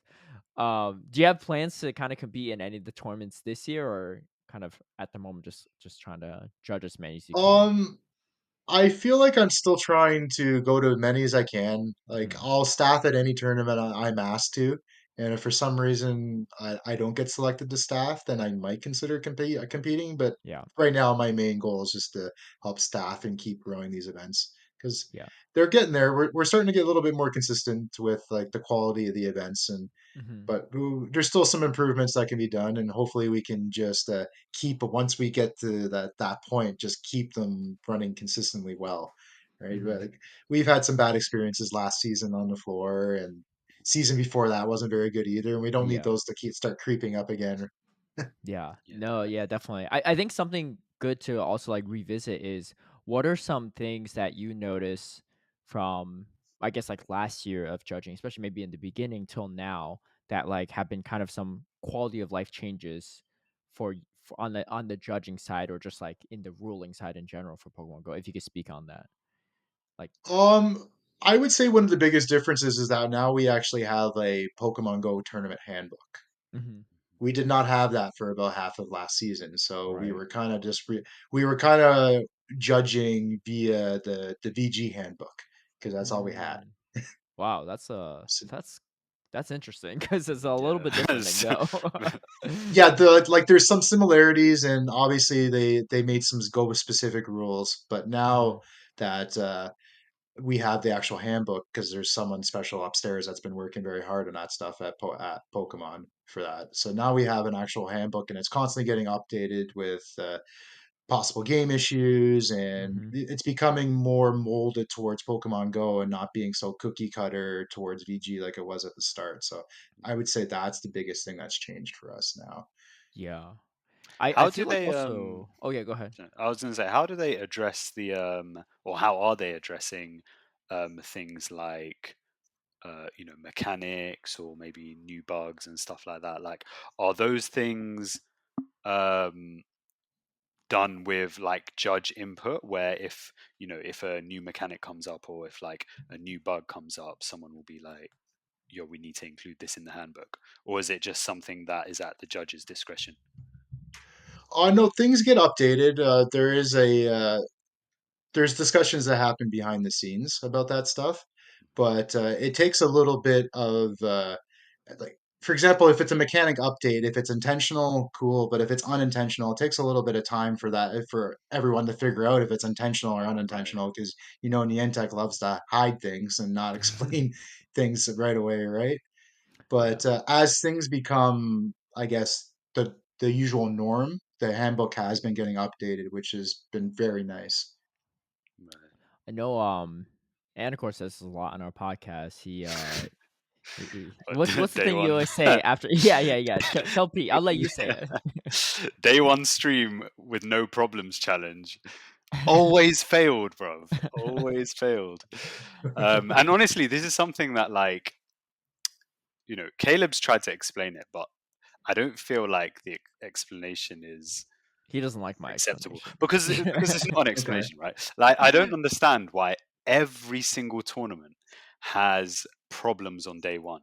Do you have plans to kind of compete in any of the tournaments this year, or kind of at the moment just trying to judge as many as you can? Um, I feel like I'm still trying to go to as many as I can. Like Hmm. I'll staff at any tournament I'm asked to, and if for some reason I don't get selected to staff, then I might consider competing. But Yeah. right now, my main goal is just to help staff and keep growing these events because Yeah. they're getting there. We're starting to get a little bit more consistent with like the quality of the events, and Hmm. but there's still some improvements that can be done, and hopefully we can just keep once we get to that point, just keep them running consistently well, right? Hmm. But like, we've had some bad experiences last season on the floor, and season before that wasn't very good either, and we don't need Yeah. those to keep start creeping up again. Yeah. No, Yeah. yeah, definitely. I think something good to also like revisit is what are some things that you notice from I guess like last year of judging, especially maybe in the beginning till now, that like have been kind of some quality of life changes for on the judging side or just like in the ruling side in general for Pokemon Go, if you could speak on that. Like Um, I would say one of the biggest differences is that now we actually have a Pokemon Go tournament handbook. mhm, We did not have that for about half of last season, so we right. were kind of we were kind of judging via the VG handbook because that's all we had. Mm. Wow, So, that's interesting because it's a little bit different than Yeah. Go. yeah, there's some similarities, and obviously they made some Go specific rules, but now Mhm, that we have the actual handbook because there's someone special upstairs that's been working very hard on that stuff at Pokemon for that. So now we have an actual handbook, and it's constantly getting updated with possible game issues, and mhm. it's becoming more molded towards Pokemon Go and not being so cookie cutter towards VG like it was at the start. So I would say that's the biggest thing that's changed for us now. Yeah. I How do feel like they also oh, yeah, go ahead. I was going to say, how do they address the or how are they addressing things like mechanics or maybe new bugs and stuff like that? Like, are those things um done with like judge input, where if if a new mechanic comes up or if like a new bug comes up, someone will be like, yo, we need to include this in the handbook? Or is it just something that is at the judge's discretion? No, things get updated. There's discussions that happen behind the scenes about that stuff, but it takes a little bit of like for example, if it's a mechanic update, if it's intentional, cool. But if it's unintentional, it takes a little bit of time for that for everyone to figure out if it's intentional or Right. unintentional. Because Niantic loves to hide things and not explain things right away, right? Yeah. But as things become, I guess, the usual norm, the handbook has been getting updated, which has been very nice. Right. I know Anicor says this a lot on our podcast. What's the Day thing you one. always say after yeah. Tell Pete. I'll let you say it. Day one stream with no problems challenge. Always failed, bruv. Always failed. And honestly, this is something that, like, Caleb's tried to explain it, but I don't feel like the explanation is He doesn't like my acceptable explanation. because it's not an Okay. explanation, right? Like, I don't understand why every single tournament has problems on day one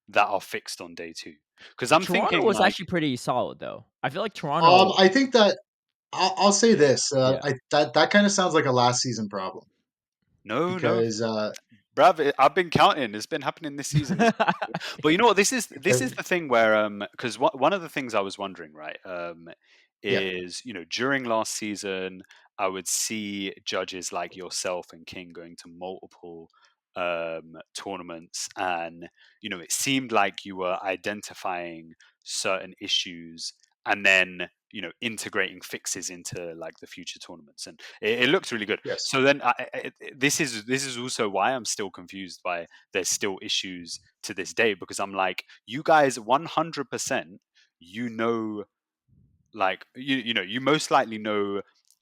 that are fixed on day two. Because I'm Toronto thinking, was like, actually pretty solid though. I feel like Toronto. I think that I'll say this. Yeah. That kind of sounds like a last season problem no, no, because bruv, I've been counting. It's been happening this season as well. But you know what? This is the thing where because one of the things I was wondering, right, yeah, is during last season I would see judges like yourself and King going to multiple tournaments, and it seemed like you were identifying certain issues and then integrating fixes into like the future tournaments, and it looked really good. yes. So then this is also why I'm still confused by there's still issues to this day, because I'm like, you guys 100% you know like you most likely know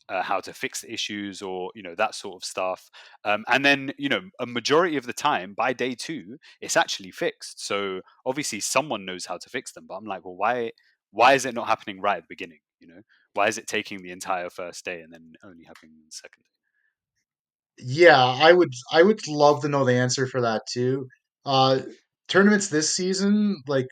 how to fix the issues, or that sort of stuff, and then a majority of the time by day two it's actually fixed, so obviously someone knows how to fix them. But I'm like, well, why is it not happening right at the beginning? Why is it taking the entire first day and then only happening the second Yeah, I would love to know the answer for that too. Uh, Tournaments this season, like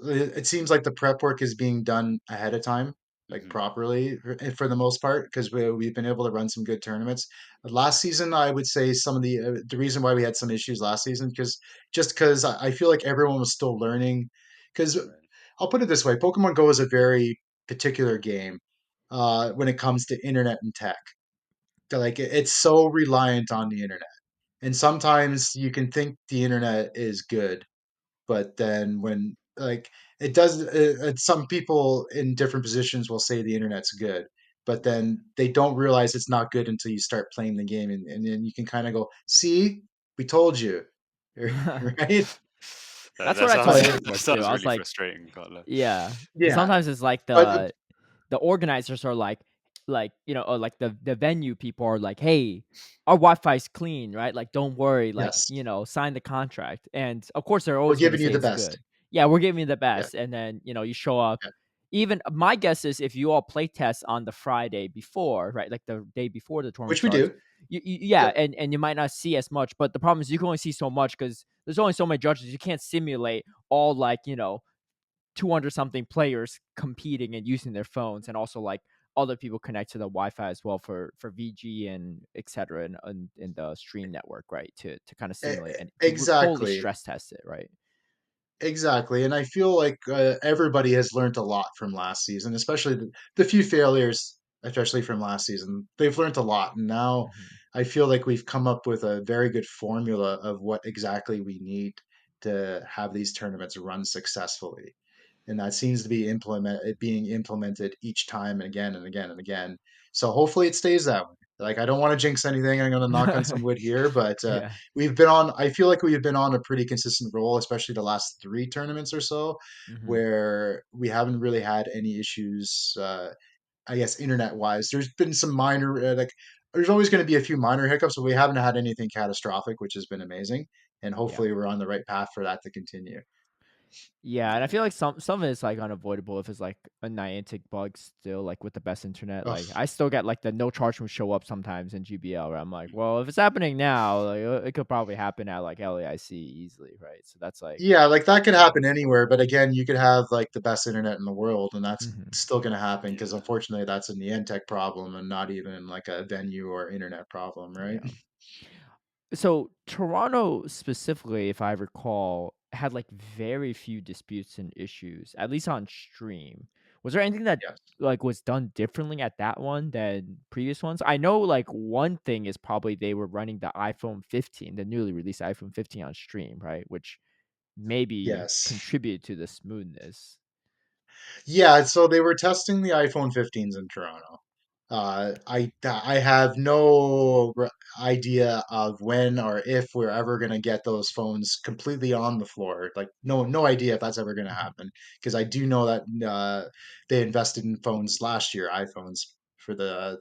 it seems like the prep work is being done ahead of time, day? like properly for the most part, because we've been able to run some good tournaments. Last season, I would say some of the reason why we had some issues last season, because I feel like everyone was still learning. Because Right. I'll put it this way, Pokemon Go is a very particular game when it comes to internet and tech. Like it's so reliant on the internet, and sometimes you can think the internet is good, but then when like it does some people in different positions will say the internet's good, but then they don't realize it's not good until you start playing the game, and then you can kind of go, see, we told you. Right? That's what That I told sounds But that Anicor too. sounds I was really like, frustrating. Can't lie. yeah, because yeah, sometimes it's like but the organizers are like or like the venue people are like, hey, our Wi-Fi's clean, right? Like, don't worry, like yes, sign the contract, and of course they're we're always going to giving you say the it's best. good. Yeah, we're giving you the Yeah, best, and then you show up. yeah, Even my guess is if you all play test on the Friday before, right, like the day before the tournament which we starts, do. yeah, Yeah. and you might not see as much, but the problem is you can only see so much because there's only so many judges. You can't simulate all like 200 something players competing and using their phones, and also like other people connect to the Wi-Fi as well for VG and etc. in the stream network, right? To kind of simulate and to fully Exactly. stress test it, right? Exactly, and I feel like everybody has learned a lot from last season, especially the few failures, especially from last season. They've learned a lot, and now Mhm. I feel like we've come up with a very good formula of what exactly we need to have these tournaments run successfully, and that seems to be being implemented each time and again and again and again. So hopefully it stays that way. Like I don't want to jinx anything. I'm going to knock on some wood here, but Yeah. we've been on. I feel like we've been on a pretty consistent roll, especially the last three tournaments or so, Hmm. where we haven't really had any issues. I guess internet wise, there's been some minor like. There's always going to be a few minor hiccups, but we haven't had anything catastrophic, which has been amazing. And Yeah. hopefully, we're on the right path for that to continue. Yeah, and I feel like some of it's like unavoidable if it's like a Niantic bug still, like with the best internet. Ugh. Like I still get like the no charge from show up sometimes in GBL where I'm like, well, if it's happening now, like it could probably happen at like LAIC easily, right? So that's like, Yeah, like that could you know. happen anywhere, but again, you could have like the best internet in the world, and that's Hmm. still going to happen because Yeah. unfortunately, that's a Niantic problem and not even like a venue or internet problem, right? Yeah. So Toronto specifically, if I recall, had like very few disputes and issues, at least on stream. Was there anything that Yes. like was done differently at that one than previous ones? I know like one thing is probably they were running the iPhone 15, the newly released iPhone 15 on stream, right? Which maybe Yes. contributed to the smoothness. Yeah, so they were testing the iPhone 15s in Toronto. I have no idea of when or if we're ever going to get those phones completely on the floor. Like no idea if that's ever going to Mhm. happen, because I do know that they invested in phones last year, iPhones for the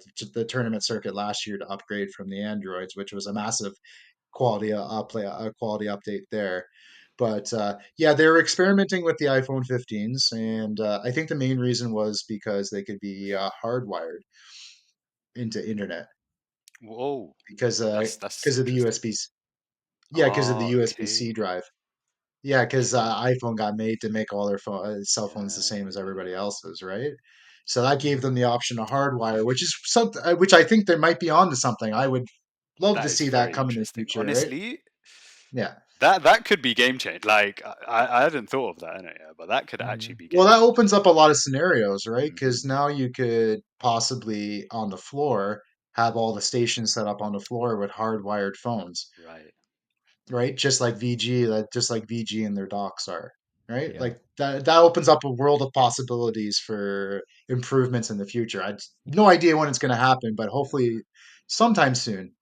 tournament circuit last year to upgrade from the Androids, which was a massive quality update there. But yeah, they were experimenting with the iPhone 15s, and I think the main reason was because they could be hardwired into internet Whoa, because that's of the interesting. USB. Yeah, because of the Oh, USB-C okay, drive. Yeah, because okay, iPhone got made to make all their cell phones the yeah, same as yeah, everybody yeah. else's, right? So that gave Mhm. them the option to hardwire, which is something which I think they might be onto something. I would love to That is see that very come in the interesting. future, right? Honestly, Yeah. that could be game change. Like I hadn't thought of that, yeah, but that could actually Mhm. be Well, game that changing. opens up a lot of scenarios, right? Because Hmm. now you could possibly on the floor have all the stations set up on the floor with hardwired phones, Right. right? Just like VG and their docks are, right? Yeah. Like that opens up a world of possibilities for improvements in the future. I no idea when it's going to happen, but Yeah. hopefully sometime soon.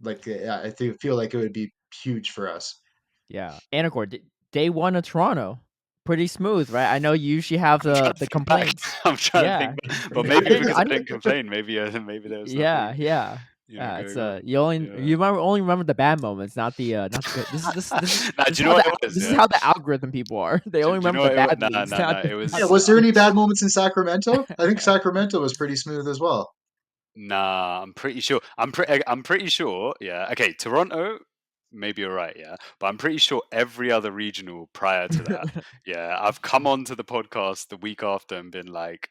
Like feel like it would be huge for us. Yeah. Anicor, day one of Toronto. Pretty smooth, right? I know you usually have I'm trying to the think back. complaints. I'm trying to think Yeah. back. But maybe because I I didn't didn't complain, maybe maybe there was yeah, nothing, yeah. It's going on. you Yeah. only remember the bad moments, not the good. Nah, This do is you know how what it was? this is Yeah. how the algorithm people are. They only Do you know remember the what it was? bad Nah, things, nah, not nah. the It Yeah, was was there any bad moments in Sacramento? I think Sacramento was pretty smooth as well. nah. I'm pretty sure. I'm pretty sure. Yeah. Okay. Toronto. Maybe you're right. Yeah. But I'm pretty sure every other regional prior to that. Yeah. I've come on to the podcast the week after and been like,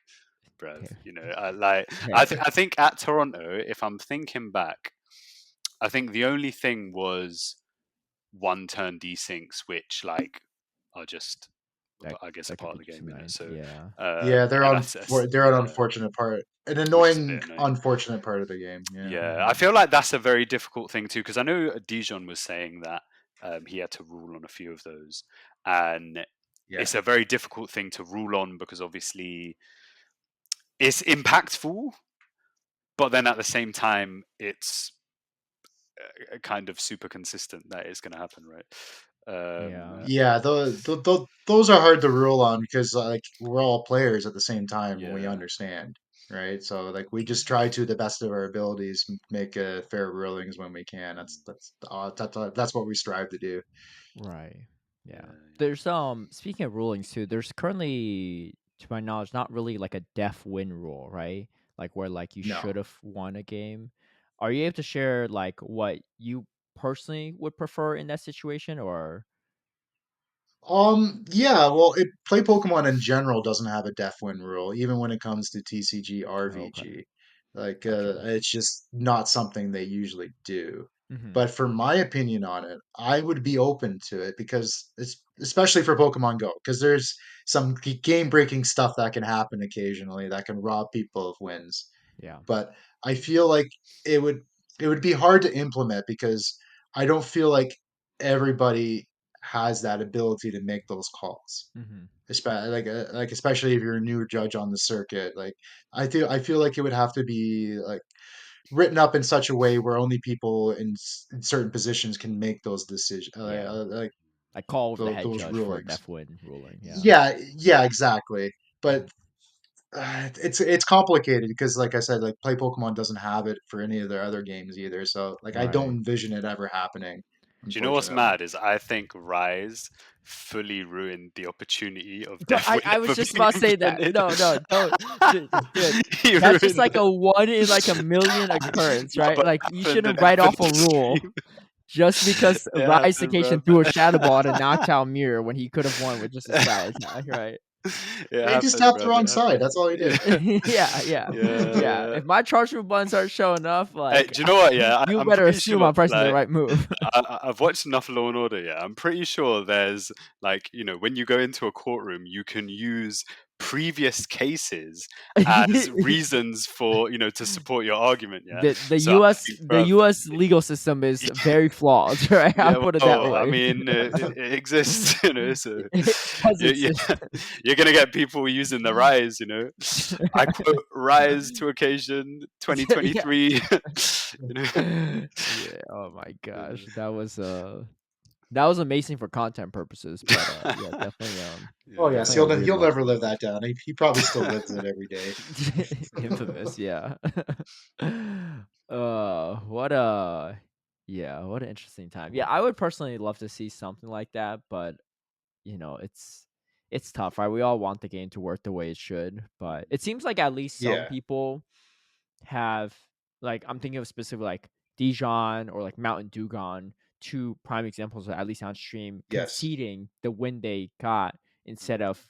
bruv, Okay. like I, Okay. I think at Toronto, if I'm thinking back, I think the only thing was one turn desyncs, which like are just, That I guess, a that could part be of the just game, annoying. So, Yeah. Yeah, yeah, they're an yeah, unfortunate part, an which is a annoying, bit annoying. unfortunate part of the game. Yeah. Yeah, I Mhm. feel like that's a very difficult thing too, because I know Dijon was saying that he had to rule on a few of those, and Yeah. it's a very difficult thing to rule on because obviously it's impactful, but then at the same time it's kind of super consistent that it's going to happen, right? Yeah. Yeah, those are hard to rule on because like we're all players at the same time when we Yeah. understand, right? So like we just try to the best of our abilities make fair rulings when we can. That's what we strive to do. Right. Yeah. Yeah. There's speaking of rulings too, there's currently, to my knowledge, not really like a def win rule, right? Like where like you No. should have won a game. Are you able to share like what you personally would prefer in that situation or Yeah, well, play Pokemon in general doesn't have a def win rule, even when it comes to TCG oh, okay. RVG. Like, Gotcha. it's just not something they usually do. Mm-hmm. But for my opinion on it, I would be open to it because it's especially for Pokemon Go, because there's some game breaking stuff that can happen occasionally that can rob people of wins. Yeah. But I feel like it would it would be hard to implement because I don't feel like everybody has that ability to make those calls. Mm-hmm. Like especially if you're a new judge on the circuit, like I feel like it would have to be like written up in such a way where only people in certain positions can make those decisions, Yeah. like Like call over the head those judge for a rulings. def win ruling. Yeah. Yeah, exactly. Mm-hmm. But it's complicated because, like I said, like Play Pokemon doesn't have it for any of their other games either. So like I don't Right. envision it ever happening, Do you know what's unfortunately. mad is I think Rise fully ruined the opportunity of So Deathwing I was ever just being about to say that. implemented. No, don't, dude. He That's just ruined like it. a one in like a million occurrence, No, right? but Like it you happened. shouldn't It write happened off a in rule stream. just because It Rise happened, Vacation bro. threw a shadow ball and knocked out Mirror when he could have won with just a sky attack, right? It He just happens, tapped the bro. wrong It side. happens. That's all he did. Yeah, yeah, yeah. Yeah. If my charge move buttons aren't showing up, Hey, like do you know what? Yeah, you I'm better pretty assume sure. I'm pressing the Like, right move. I've watched enough Law and Order. Yeah, I'm pretty sure there's like, when you go into a courtroom, you can use previous cases as reasons for to support your argument. Yeah, The so I U.S. mean, the bruv, U.S. legal system is very flawed, right? I'll yeah, put it that well, I way. mean, it exists, so It does you, exist. you're gonna get people using the rise. I quote rise to occasion Yeah. 2023. Yeah. Oh my gosh, that was amazing for content purposes, but yeah, definitely Oh yes, definitely a weird he'll one never to live witness. that down. He probably still lives it every day. Infamous, yeah. What an interesting time. Yeah, I would personally love to see something like that, but it's tough, right? We all want the game to work the way it should, but it seems like at least some Yeah. people have, like, I'm thinking of specifically like Dijon or like Mountain Dugon, two prime examples of, at least on stream, Yes. conceding the win they got instead of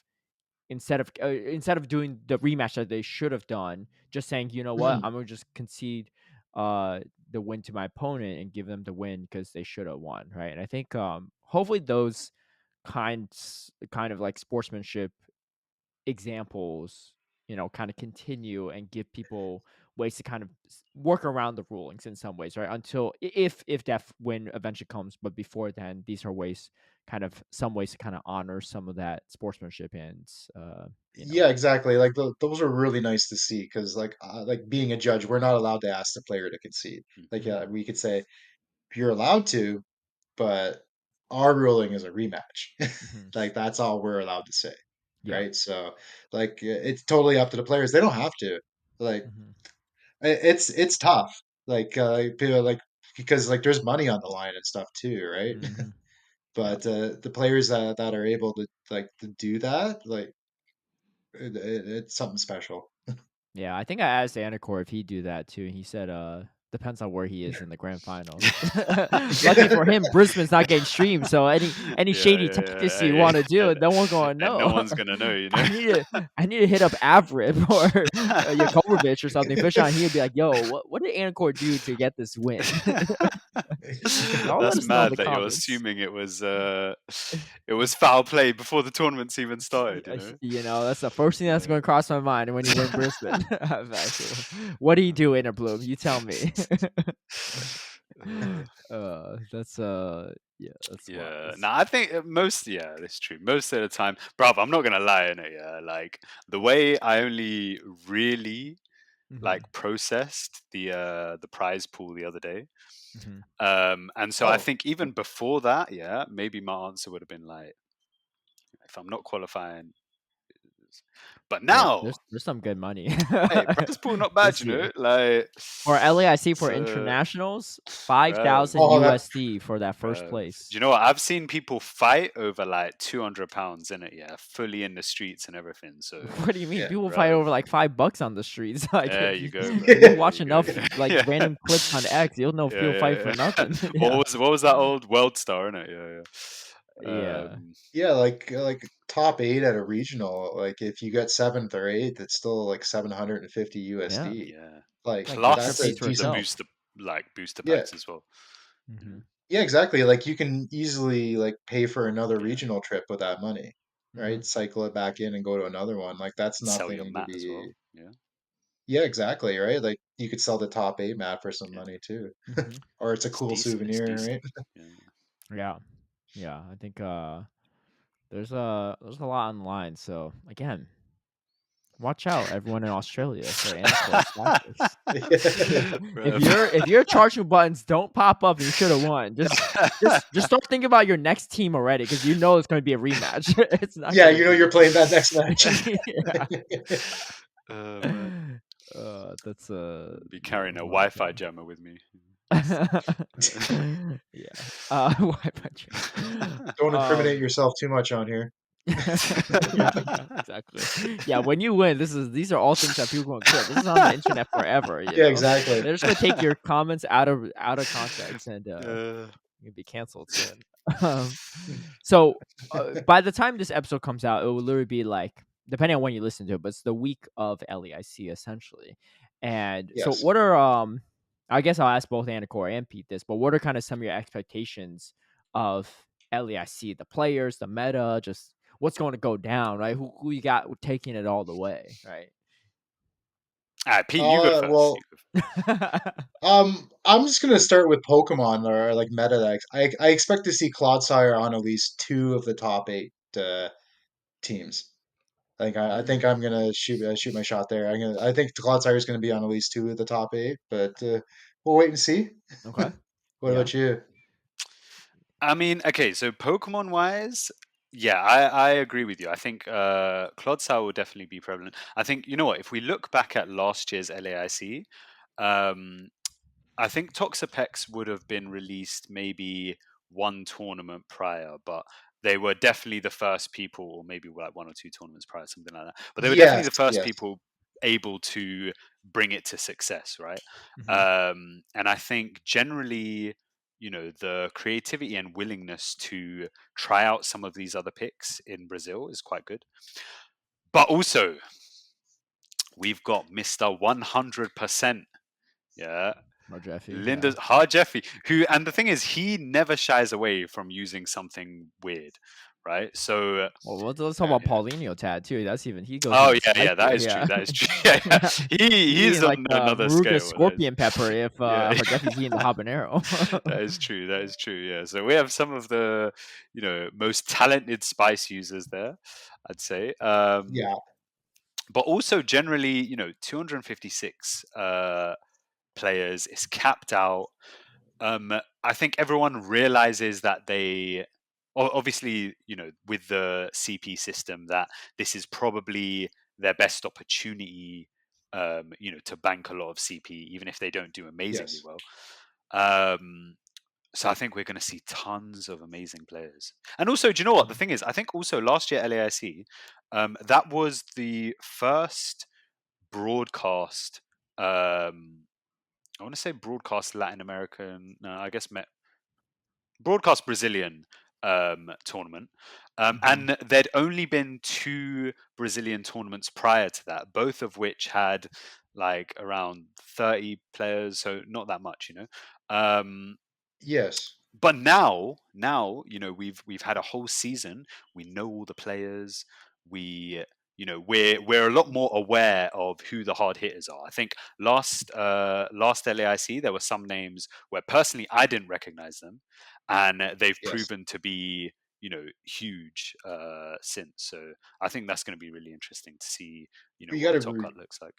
instead of doing the rematch that they should have done, just saying, you know what, Mhm. I'm gonna just concede uh the win to my opponent and give them the win because they should have won, right? And I think hopefully those kind of like sportsmanship examples, kind of continue and give people ways to kind of work around the rulings in some ways, right? Until if that win eventually comes, but before then, these are ways, some ways to kind of honor some of that sportsmanship and you know. Yeah, exactly. Like those are really nice to see because, like being a judge, we're not allowed to ask the player to concede. Like, Mhm, we could say you're allowed to, but our ruling is a rematch. mhm. Like that's all we're allowed to say, Yeah. right? So, like, it's totally up to the players. They don't have to. Like, Mhm, it's tough. Like, people like because like there's money on the line and stuff too, right? mhm. Yeah. But the players that are able to to do that, like, it's something special. Yeah, I think I asked Anicor if he'd do that too, and he said, depends on where he is in the grand finals. Lucky for him, Brisbane's not getting streamed, so any Yeah, shady yeah, tactics yeah, you yeah, want to do, no one's gonna and no know. one's gonna know, I need to hit up Avrib or Yakovovich or something. Fish on, he'd be like, "Yo, what did Anicor do to get this win?" Y'all let That's us know in mad the that you're comments. assuming it was foul play before the tournament's even started, That's the first thing that's Uh, going to cross my mind when you win Brisbane. Actually, what do you do, Interbloom? You tell me. uh, That's yeah, that's wild. yeah. Nah, I think yeah, that's true. Most of the time, bruv, I'm not gonna lie in it, yeah. Like the way I only really Mm-hmm, like processed the prize pool the other day. mm-hmm. And so I Oh, think even before that, yeah, maybe my answer would have been like, if I'm not qualifying, but Yeah, now, there's some good money hey, prize pool not bad, this year. like, For LAIC for so, internationals, bruv, 5,000 oh, that USD for that first bruv. Do place. you know what? I've seen people fight over like £200 in it, yeah, fully in the streets and everything. So, What do you mean? yeah. People fight bruv, over like $5 on the streets. Like there if you you go, if bruv. you There watch you go. enough like Yeah, random clips on X, you'll know yeah, people fight for yeah, yeah. nothing. Yeah. What was that old World Star in it? Yeah, yeah. Yeah. Yeah, like top eight at a regional, like if you get seventh or eighth, it's still like 750 Yeah. USD. Yeah. Like Like the trip that's a pays Plus for the decent, itself. booster yeah, packs as well. You know? Mhm. yeah, exactly. Like you can easily like pay for another Yeah. regional trip with that money, Mhm. right? Cycle it back in and go to another one. Like that's Sell your nothing to mat as be. well. Yeah. Yeah, exactly, right? Like you could sell the top eight map for some Yeah. money too, Mhm. or it's a It's cool decent. It's souvenir, decent. right? Yeah. Yeah. Yeah. I think there's a lot online. So again, watch out, everyone in Australia, for Anicor's tactics. Bruv. If your charging buttons don't pop up and you should have won, just start thinking about your next team already because you know it's going to be a rematch. It's not Yeah, going to you know you're be. playing that next match. Yeah. Man. That's Be yeah, carrying a a lot of Wi-Fi fun. jammer with me. Yeah. Why bunch? Don't incriminate Um. yourself too much on here. Yeah, yeah, exactly. Yeah, when you win, these are all things that people gonna clip. This is on the internet forever. Yeah, exactly. They're just gonna take your comments out of context and Uh, You'll be canceled soon. Um, so by the time this episode comes out, it will literally be like, depending on when you listen to it, but it's the week of LAIC essentially. And so, Yes. what are I guess I'll ask both Anicor and Pete this, but what are kind of some of your expectations of LAIC, the players, the meta, just what's going to go down, right? Who you got taking it all the way, right? All right, Pete, you go first. Well, I'm just gonna start with Pokemon or like meta. That I expect to see Clodsire on at least two of the top eight teams. I think I'm gonna shoot my shot there. I think Clodsire is gonna be on at least two of the top eight, but we'll wait and see. Okay. What Yeah. about you? I mean, okay, so Pokemon wise, yeah, I agree with you. I think Clodsire will definitely be prevalent. I think, you know what, if we look back at last year's LAIC, um, I think Toxapex would have been released maybe one tournament prior, but they were definitely the first people, or maybe like one or two tournaments prior, something like that. But they were definitely Yes, the first yes, people able to bring it to success, right? Hmm. And I think generally, you know, the creativity and willingness to try out some of these other picks in Brazil is quite good. But also, we've got Mr. 100%. Yeah, Or Jeffy. Yeah. Linda's hard Jeffy, who, and the thing is, he never shies away from using something weird, right? So, Well, let's talk about yeah. Paulinho tattoo. That's even he goes Oh even yeah, yeah, that spicier. is true. Yeah. That is true. Yeah, yeah. He He's like on another Maruga scale. That is, scorpion pepper if yeah, Jeffy's eating the habanero. that is true. That is true. Yeah. So we have some of the, you know, most talented spice users there, I'd say. yeah, But also generally, you know, 256 players is capped out. I think everyone realizes that obviously, you know, with the CP system, that this is probably their best opportunity, you know, to bank a lot of CP, even if they don't do amazingly yes, well. Um, so I think we're going to see tons of amazing players. And also, do you know what? The thing is, I think also last year LAIC, that was the first broadcast. I want to say broadcast Latin American. No, I guess broadcast Brazilian tournament. Hmm. And there'd only been two Brazilian tournaments prior to that, both of which had like around 30 players, so not that much, you know. yes. But now, you know, we've had a whole season. We know all the players. We, you know, we're a lot more aware of who the hard hitters are. I think last LAIC there were some names where personally I didn't recognize them, and they've Yes. proven to be, you know, huge since. So I think that's going to be really interesting to see, you know, You what the gotta top cut looks like.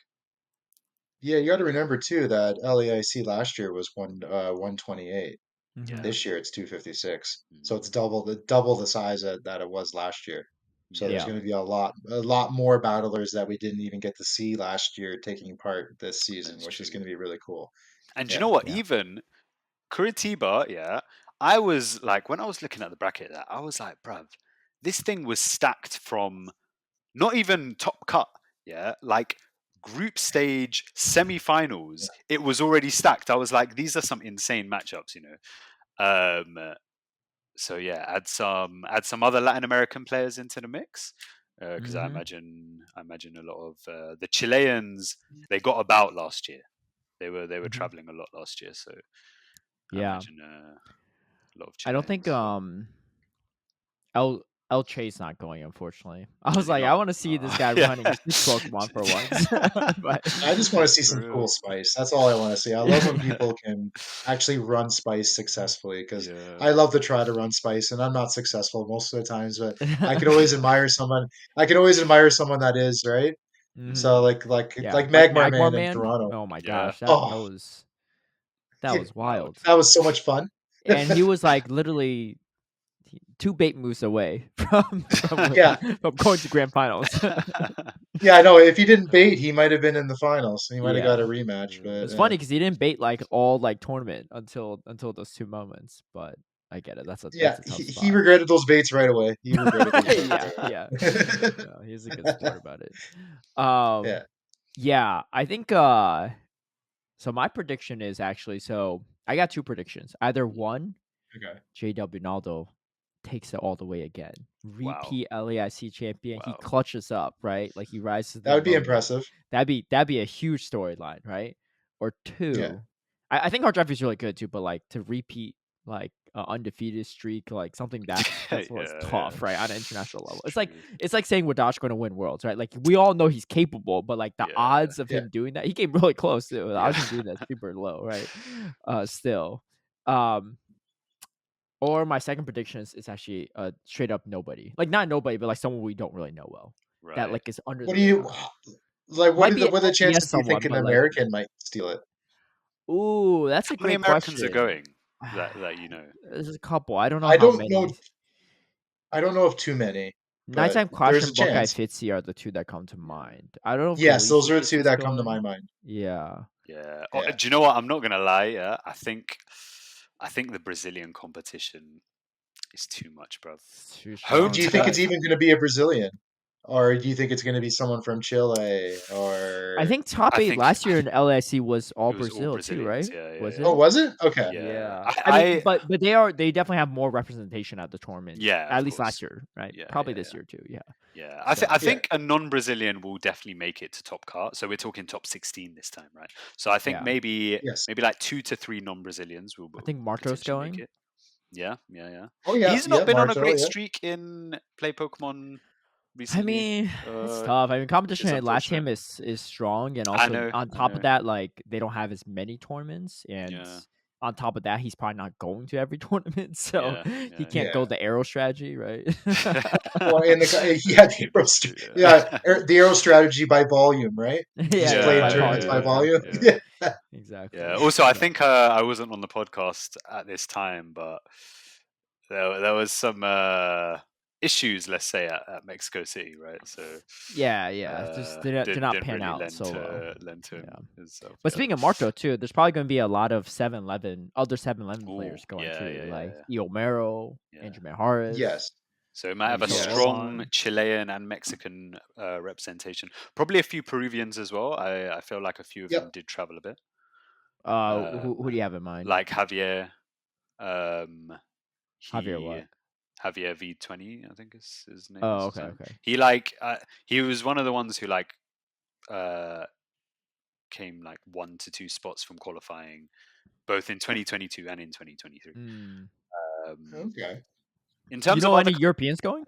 yeah, you gotta remember too that LAIC last year was 128. Hmm. Yeah, This year it's 256. So mm, it's double the size that it was last year. So there's yeah, Yeah. going to be a lot more battlers that we didn't even get to see last year taking part this season, that's which is true. going to be really cool. And you Yeah. know what? Yeah. Even Curitiba, yeah. I was like, when I was looking at the bracket, that I was like, bruv, this thing was stacked from not even top cut, yeah, like group stage semi-finals. It was already stacked. I was like, these are some insane matchups, you know. So yeah, add some other Latin American players into the mix, because I Hmm. imagine I imagine a lot of the Chileans, they got about last year. They were Hmm. traveling a lot last year, so I Yeah. imagine a lot of I don't think Chileans. El El Chase not going, unfortunately. I was Is he like, I not? want to see this Oh, guy yeah. running six Pokemon for once. But I just want to see For some real. cool spice. That's all I want to see. I love when yeah. people can actually run spice successfully because Yeah. I love to try to run spice and I'm not successful most of the times, but I can always admire someone. I can always admire someone that is, right? Hmm. So Yeah, like like Magmar Magmar Man in Man. Toronto. Oh my Yeah. gosh, Oh, that yeah, was Wild. wild. that was so much fun. And he was like literally two bait moves away Yeah, from going to grand finals. yeah, I know. If he didn't bait, he might have been in the finals. He might have got Yeah, a rematch, but it's funny because he didn't bait like all like tournament until those two moments. But I get it. yeah, That's a tough he spot. regretted those baits right away. He regretted those baits Yeah, yeah. right away. No, he's a good sport about it. Um, Yeah. yeah, I think. So my prediction is actually, so I got two predictions. Either one, Okay. JW Naldo takes it all the way again. Wow. Repeat LAIC champion. He Wow. clutches up, right? Like he rises to the That would be moment. impressive. That'd be a huge storyline, right? Or two. I think Hard Drive is really good too, but like to repeat like an undefeated streak, like something that's what's tough, right? On an international level. It's like saying Wadash going to win worlds, right? Like we all know he's capable, but like the odds of him doing that, he came really close too. The odds of him doing that super low, right? Still. Or my second prediction is actually straight up nobody. Like not nobody, but like someone we don't really know well. That Right. like is under What the do you radar. like? Might be What are the an chances LCS do you think someone, an but like, American might steal it? ooh, that's a How many great Americans are question. going that you know? There's a couple. I don't know I how don't know. many. I don't know of too many, but Nighttime Clash there's a and Buckeye chance. Fitzy are the two that come to Yeah. mind. I don't know if Yes, those are the Galicius two is that come to my going. mind. Yeah. Yeah. Oh, Yeah. do you know what? I'm not gonna lie. Yeah, I think the Brazilian competition is too much, bro. It's too Do strong. you think Home it's even going to be a Brazilian, or do you think it's going to be someone from Chile, I or? think top I 8 think last year in LAC was all it was all Brazil too, Brazilians. right? Yeah, yeah, Was yeah, Oh, it? was it? Okay. yeah. Yeah. I mean, but they definitely have more representation at the tournament. Yeah, At of least last course. year, right? Yeah, Probably yeah, this yeah. year too. Yeah. Yeah, So I Yeah. think a non-Brazilian will definitely make it to top cart. So we're talking top 16 this time, right? So I think yeah. maybe Yes. like 2 to 3 non-Brazilians will I think Marto's potentially make going. it. Yeah, yeah, yeah. Oh yeah, He's yeah. not been on a Marto. great Yeah. streak in play Pokemon I recently, mean, it's tough. I mean, which is competition at unfortunate. LATAM is strong, and I also know, on I top know. of that, like they don't have as many tournaments, and Yeah, on top of that, he's probably not going to every tournament, so yeah, he yeah, can't Yeah. go the arrow strategy, right? Well, in the yeah, the arrow, yeah, the arrow strategy by volume, right? Yeah, Just yeah, play in by tournaments volume, by yeah, volume. exactly, yeah. Yeah. Yeah. exactly. Also, I So, think I wasn't on the podcast at this time, but there was some issues, let's say, at Mexico City, right? So yeah, just did not didn't pan really out so well. lend to Yeah. him himself. But Yeah. speaking of Marto too, there's probably going to be a lot of 7-Eleven, other 7-Eleven Oh, players going yeah, too, yeah, like yeah, Iomero, yeah. Andrew Maharis, Yes. So it might have maybe a Yes. strong Jovan. Chilean and Mexican representation. Probably a few Peruvians as well. I feel like a few of them Yep. did travel a bit. Who do you have in mind? Like Javier. Um, Javier he what? Javier V20, I think is his name Oh, is or okay, something. okay. He like he was one of the ones who like came like 1 to 2 spots from qualifying both in 2022 and in 2023. Mm. Okay. In You terms of know other any Europeans going?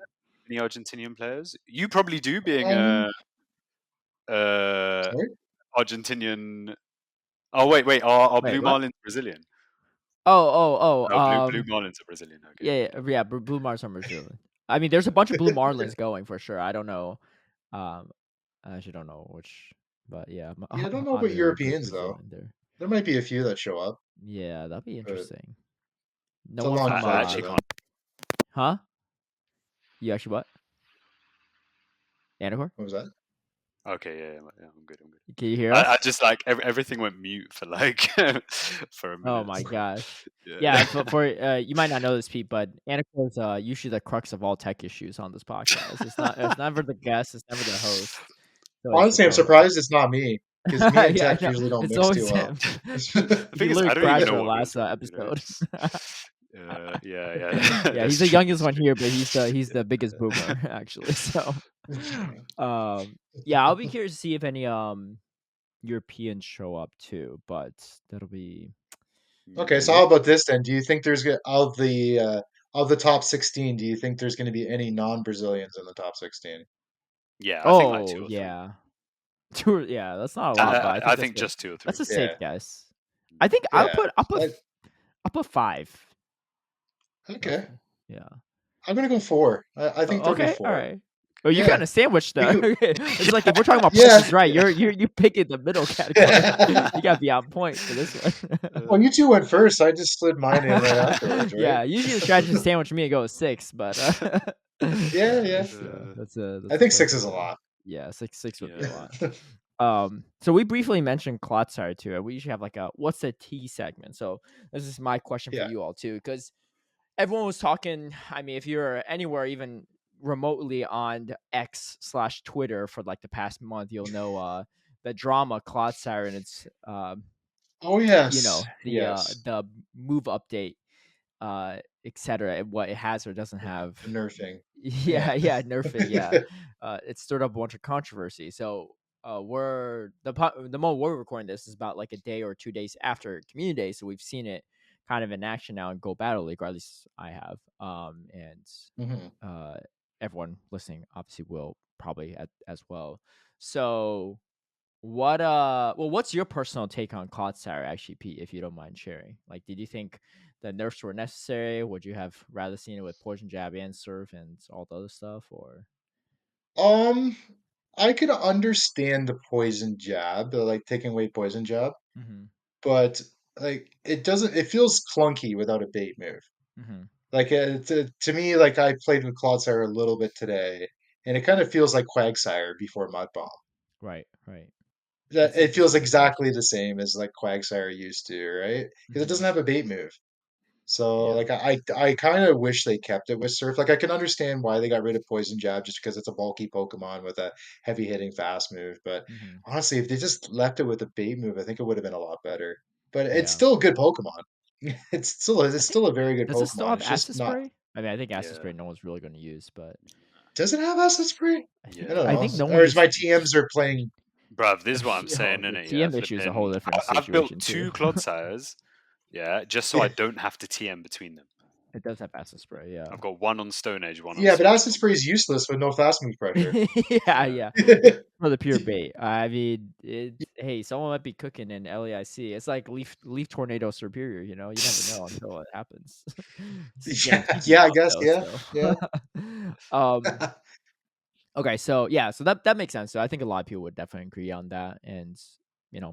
any Argentinian players, you probably do being Um. a Sorry. Argentinian. Oh wait, are Wait, Blue what? Marlins Brazilian? Oh, No, Blue Marlins are Brazilian. Okay, yeah, okay. yeah. Blue Marlins are Brazilian. I mean, there's a bunch of Blue Marlins going for sure. I don't know. Um, I actually don't know which, but yeah, Yeah, I don't know about honorary Europeans though. Brazilian there. There might be a few that show up, Yeah, that'd be but interesting. No it's a one long from I flight for actually them. can't. huh? You actually what? Anicor? What was that? Okay, yeah, I'm good. Can you hear I us? just like everything went mute for like for a Oh minute. my So gosh. Yeah, yeah. for you might not know this, Pete, but Anico is usually the crux of all tech issues on this podcast. It's never the guest, it's never the host. It's always the Honestly, I'm co-host. surprised it's not me because me and Yeah, I tech know. usually don't It's mix always too well. him. The He thing is, literally I don't even crashed know our what last goes wrong. episode. Yeah. Yeah, he's That's the true. youngest That's one true. here, but he's the biggest Yeah. boomer actually. So, yeah, I'll be curious to see if any Europeans show up too, but that'll be Okay, Hmm. so how about this then? Do you think there's of the top 16, do you think there's going to be any non-Brazilians in the top 16? Yeah, I think like oh 2 or 3. yeah. Yeah, that's not a lot, but I I think think just 2 or 3. that's a safe Yeah. guess. I think Yeah. I'll put 5 Okay. personally. Yeah. I'm going to go 4. I think there'll be Okay, all 4. right. Oh, you Yeah. kind of sandwiched there. Because, It's like if we're talking about Price yeah. is Right, you picking the middle category. You gotta be on point for this one. Well, you two went first. I just slid mine in right afterwards, right? Yeah, usually the strategy is sandwich me and go with 6, but Yeah, yeah, yeah. I that's a think 6 pleasure is a there. lot. Yeah, six would be a Yeah. lot. So we briefly mentioned Clodsire too, and we usually have like a what's the T segment. So this is my question for Yeah. you all too, because everyone was talking. I mean, if you're anywhere even remotely on X/Twitter for like the past month, you'll know the drama Clodsire and its Oh, you yes. know Yes. the move update. etc. What it has or doesn't Yeah, have. the nerfing. Yeah, Yeah. yeah, nerfing. Yeah, it stirred up a bunch of controversy. So we're the moment we're recording this is about like a day or 2 days after Community Day, so we've seen it kind of in action now in Go Battle League, or at least I have. And Hmm. uh, everyone listening obviously will probably as well. So what's your personal take on Clodsire actually, Pete, if you don't mind sharing? Like, did you think the nerfs were necessary? Would you have rather seen it with Poison Jab and Surf and all the other stuff, or Um, I could understand the poison jab, the like taking away poison jab, mm-hmm. but like it doesn't. It feels clunky without a bait move. Mm-hmm. Like to me, like I played with Clodsire a little bit today, and it kind of feels like Quagsire before Mud Bomb. Right. That It's it feels interesting, yeah. exactly the same as like Quagsire used to, right? Because it Mm-hmm. doesn't have a bait move. So Yeah. like I kind of wish they kept it with Surf. Like I can understand why they got rid of Poison Jab just because it's a bulky Pokemon with a heavy hitting fast move. But Mm-hmm. honestly, if they just left it with a bait move, I think it would have been a lot better. But it's Yeah. still a good Pokemon. I It's think, still a very good does it still Pokemon. have It's just Acid not. Spray? I mean, I think Acid Yeah. Spray no one's really going to use, but Does it have Acid Spray? I don't Yeah. I know. think no one Or is is. my TMs are playing? Bruv, this is what I'm saying, Yo, the innit? Yeah, TM issue is a whole flipping. different I've built situation too. 2 Clodsires, yeah, just so I Yeah, don't have to TM between them. It does have Acid Spray, yeah. I've got one on Stone Age, one on yeah, but Switch Acid Bomb. Spray is useless with no fast move pressure. Yeah. Yeah. For the pure bait. I mean, hey, someone might be cooking in LAIC. It's like Leaf Tornado Superior, you know? You never know until it happens. It's Yeah, guaranteed to yeah, I pop guess, though, yeah, so. yeah. um okay, so yeah, so that makes sense. So I think a lot of people would definitely agree on that, and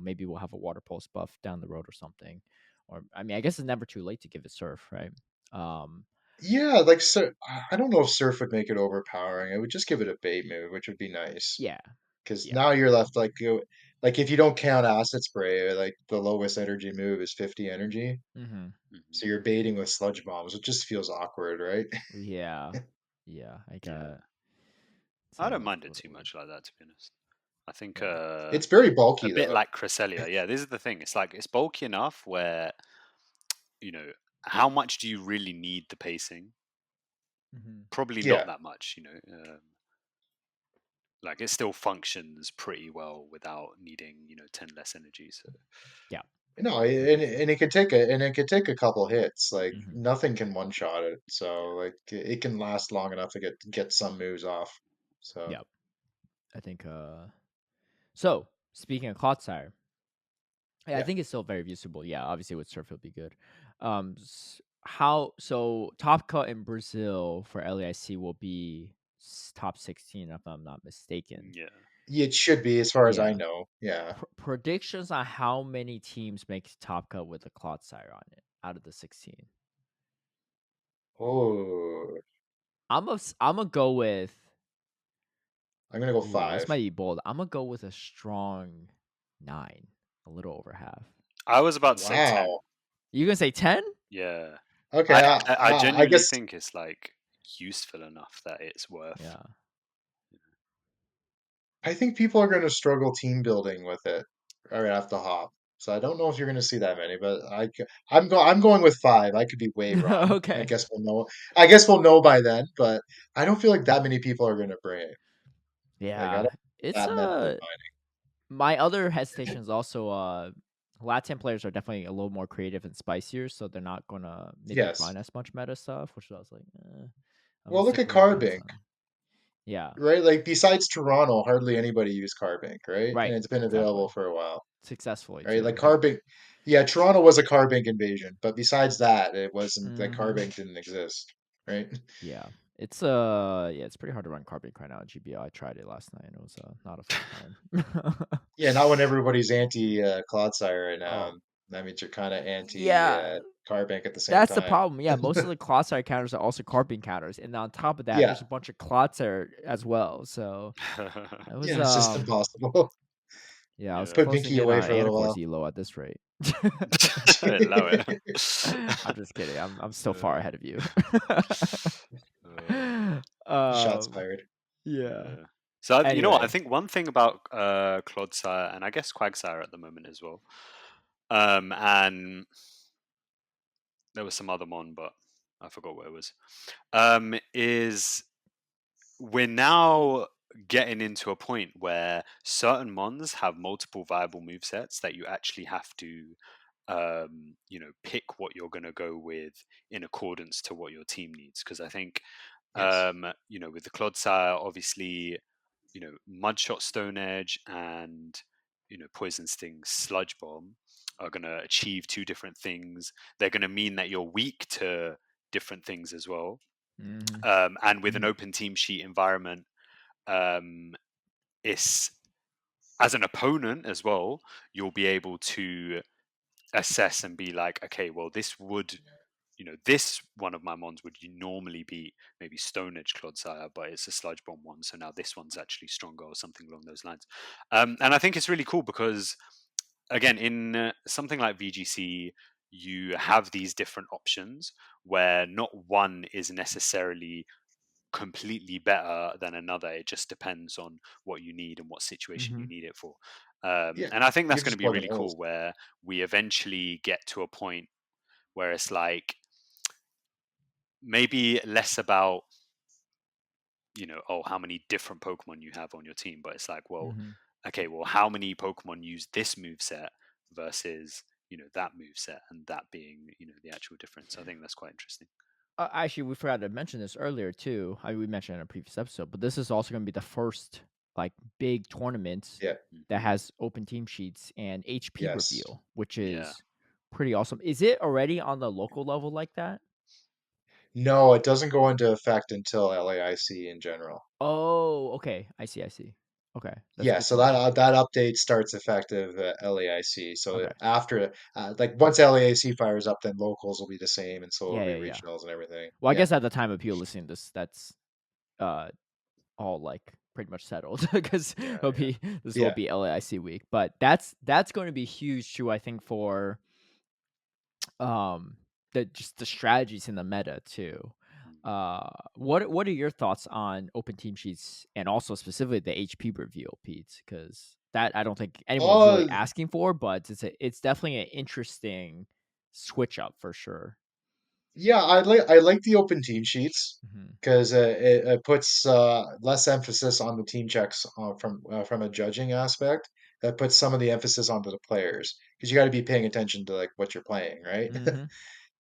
maybe we'll have a water pulse buff down the road or something. Or I mean, I guess it's never too late to give it surf, right? Um Yeah, like so I don't know if Surf would make it overpowering. I would just give it a bait move, which would be nice. yeah. Because Yeah. now you're left like if you don't count Acid Spray, like the lowest energy move is 50 energy. Mhm. Mhm. So you're baiting with sludge bombs. It just feels awkward, right? Yeah. Yeah, I Yeah. got I same don't with mind it too much like that, to be honest. I think yeah. It's very a bulky bit though. like Cresselia. Yeah, this is the thing. It's like it's bulky enough where, you know, how much do you really need the pacing? Mhm. Probably not Yeah. that much, like it still functions pretty well without needing 10 less energy. So Yeah. No, Very and useful. it could take a couple hits. Like Mhm. nothing can one shot it. So yeah. like it can last long enough to get some moves off. So Yeah. I think so speaking of Clodsire, yeah, I yeah. think it's still very usable. Yeah, obviously with surf it'll be good. How so top cut in Brazil for LAIC will be top 16 if I'm not mistaken. Yeah. It should be as far as I Yeah. know. Yeah. Predictions on how many teams make top cut with a Clodsire on it out of the 16. Oh, I'm gonna go with. I'm gonna go Ooh, this 5. might be bold. I'm gonna go with a strong 9, a little over half. I was about to say 10. Wow. You gonna say 10? Yeah. Okay, I I genuinely guess think it's like useful enough that it's worth. Yeah. I think people are going to struggle team building with it right off the hop. So I don't know if you're going to see that many, but I'm going with 5. I could be way wrong. I Okay. guess we'll know. I guess we'll know by then, but I don't feel like that many people are going to bring it. Like I Yeah. don't It's that many are buying. my other hesitation is also Latin players are definitely a little more creative and spicier, so they're not gonna maybe Yes. run as much meta stuff, which I was like, I'm gonna Well, look stick at with my guns Carbink, on. Yeah. right? Like besides Toronto, hardly anybody used Carbink, right? And Right. it's been available Exactly. for a while. Successfully Right? Like too. Carbink, yeah, Toronto was a Carbink invasion, but besides that, it wasn't like Mm-hmm. Carbink didn't exist, right? Yeah. It's pretty hard to run Carbink right now at GBL. I tried it last night and it was not a fun time. Yeah, not when everybody's anti Clodsire right now. Oh, That means you're kind of anti yeah. Carbink at the same That's the time. problem. Yeah, most of the Clodsire counters are also Carbink counters, and on top of that, Yeah, there's a bunch of Clodsire as well. So it was yeah, it's just impossible. yeah, I was Put Yeah. closing Binky in away on for a little Anicor's while. elo at this rate. Allow it. I'm just kidding. I'm still far Uh, ahead of you. uh, Shots um, fired. yeah. yeah. So you know what? I Anyway, think one thing about Clodsire and I guess Quagsire at the moment as well, and there was some other one, but I forgot what it was. Is we're now getting into a point where certain mons have multiple viable move sets that you actually have to pick what you're going to go with in accordance to what your team needs. Because I think Yes. with the Clodsire, obviously, Mudshot, Stone Edge, and Poison Sting, Sludge Bomb are going to achieve two different things. They're going to mean that you're weak to different things as well. Mm-hmm. And with an Mhm. open team sheet environment, it's as an opponent as well, you'll be able to assess and be like, okay, well, this would, this one of my mons would normally be maybe Stone Edge Clodsire, but it's a Sludge Bomb one, so now this one's actually stronger or something along those lines. And I think it's really cool because, again, in something like VGC, you have these different options where not one is necessarily completely better than another. It just depends on what you need and what situation Mm-hmm. you need it for. Yeah, And I think you that's have to going to just be plug in really holes. cool where we eventually get to a point where it's like maybe less about, oh, how many different Pokemon you have on your team, but it's like, well, Mm-hmm. okay, well, how many Pokemon use this move set versus, that move set, and that being, the actual difference. I think that's quite interesting. Actually, we forgot to mention this earlier too. We mentioned in a previous episode, but this is also going to be the first like big tournament Yeah. that Hmm. has open team sheets and HP Yes. reveal, which Yeah. is pretty awesome. Is it already on the local level like that? No, it doesn't go into effect until LAIC in general. Oh, okay. I see. I see. Okay, that's Yeah, good so to know. that update starts effective at LAIC. So Okay. after, like once LAIC fires up, then locals will be the same, and so will Yeah, be yeah, yeah. regionals and everything. Well, I Yeah, guess at the time of people listening to this, that's uh all like pretty much settled because Yeah. it'll Yeah. be this will yeah. be LAIC week. But that's going to be huge too. I think for um just the strategies in the meta too. Mm. What are your thoughts on open team sheets and also specifically the HP reveal, Pete? Because that I don't think anyone was Uh, really asking for, but it's definitely an interesting switch up for sure. yeah, I like the open team sheets Hmm. because it puts less emphasis on the team checks from a judging aspect. That puts some of the emphasis onto the players because you got to be paying attention to like what you're playing, right? Hmm.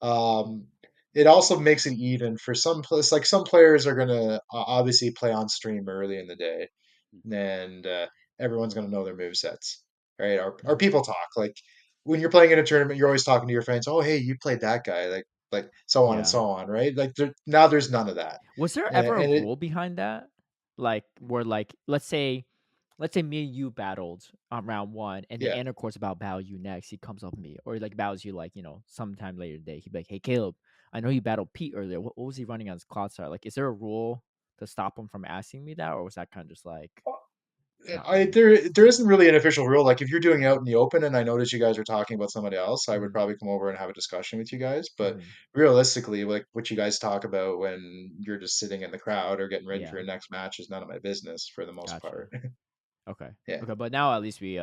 Um, it also makes it even for some players. Like some players are gonna obviously play on stream early in the day, Mhm. and everyone's gonna know their move sets, right? Or Hmm. people talk like when you're playing in a tournament, you're always talking to your friends. Oh, hey, you played that guy, like so on and Yeah. so on, right? Like now there's none of that, Was there ever a and it rule behind that? Like where like let's say me and you battled on round one and then yeah. Anicor's about battle you next. He comes up to me or like battles you like, sometime later today. He'd be like, "Hey Caleb, I know you battled Pete earlier. What was he running on his Clodsire? Like, is there a rule to stop him from asking me that, or was that kind of just like not I really?" there isn't really an official rule. Like if you're doing out in the open and I notice you guys are talking about somebody else, I would Hmm. probably come over and have a discussion with you guys. But Hmm. realistically, like what you guys talk about when you're just sitting in the crowd or getting ready for Yeah, your next match is none of my business for the most gotcha. part. Okay. Yeah. Okay, but now at least we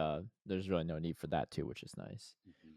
there's really no need for that too, which is nice. Mhm.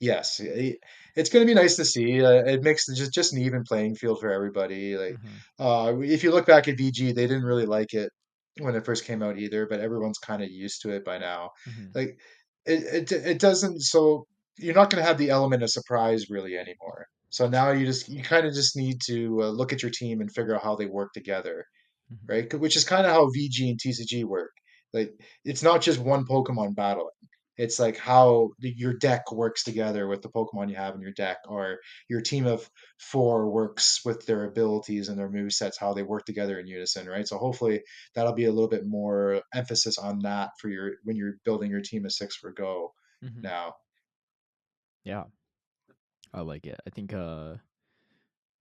Yes, it's going to be nice to see. It makes just an even playing field for everybody. Like, Hmm. if you look back at VG, they didn't really like it when it first came out either, but everyone's kind of used to it by now. Hmm. Like, it doesn't. So you're not going to have the element of surprise really anymore. So now you kind of just need to look at your team and figure out how they work together, Hmm. right? Which is kind of how VG and TCG work. Like it's not just one Pokemon battling. It's like how your deck works together with the Pokemon you have in your deck, or your team of four works with their abilities and their move sets, how they work together in unison, right? So hopefully that'll be a little bit more emphasis on that for your when you're building your team of six for Go Hmm. now. Yeah, I like it. I think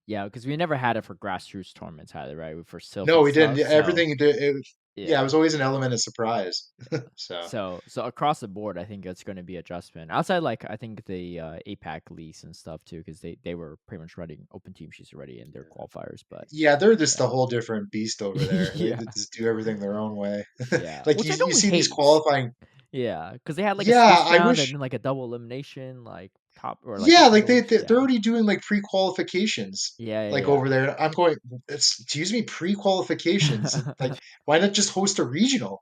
yeah, because we never had it for grassroots tournaments either, right? For Silph No, and we didn't. stuff. So Everything, yeah, it yeah, was always an element of surprise. yeah. So. So across the board, I think it's going to be adjustment. Outside, like I think the APAC leagues and stuff too, because they were pretty much running open team sheets already in their qualifiers. But Yeah, they're just yeah, a whole different beast over there. They yeah, just do everything their own way. yeah. Like Which I you don't see these hate. qualifying. Yeah, because they had like a Yeah, Swiss I round and wish. then like a double elimination. Like top or like the Yeah, like titles. they're Yeah. already doing like pre-qualifications Yeah, like yeah, over there. And I'm going, excuse me, pre-qualifications. Like, why not just host a regional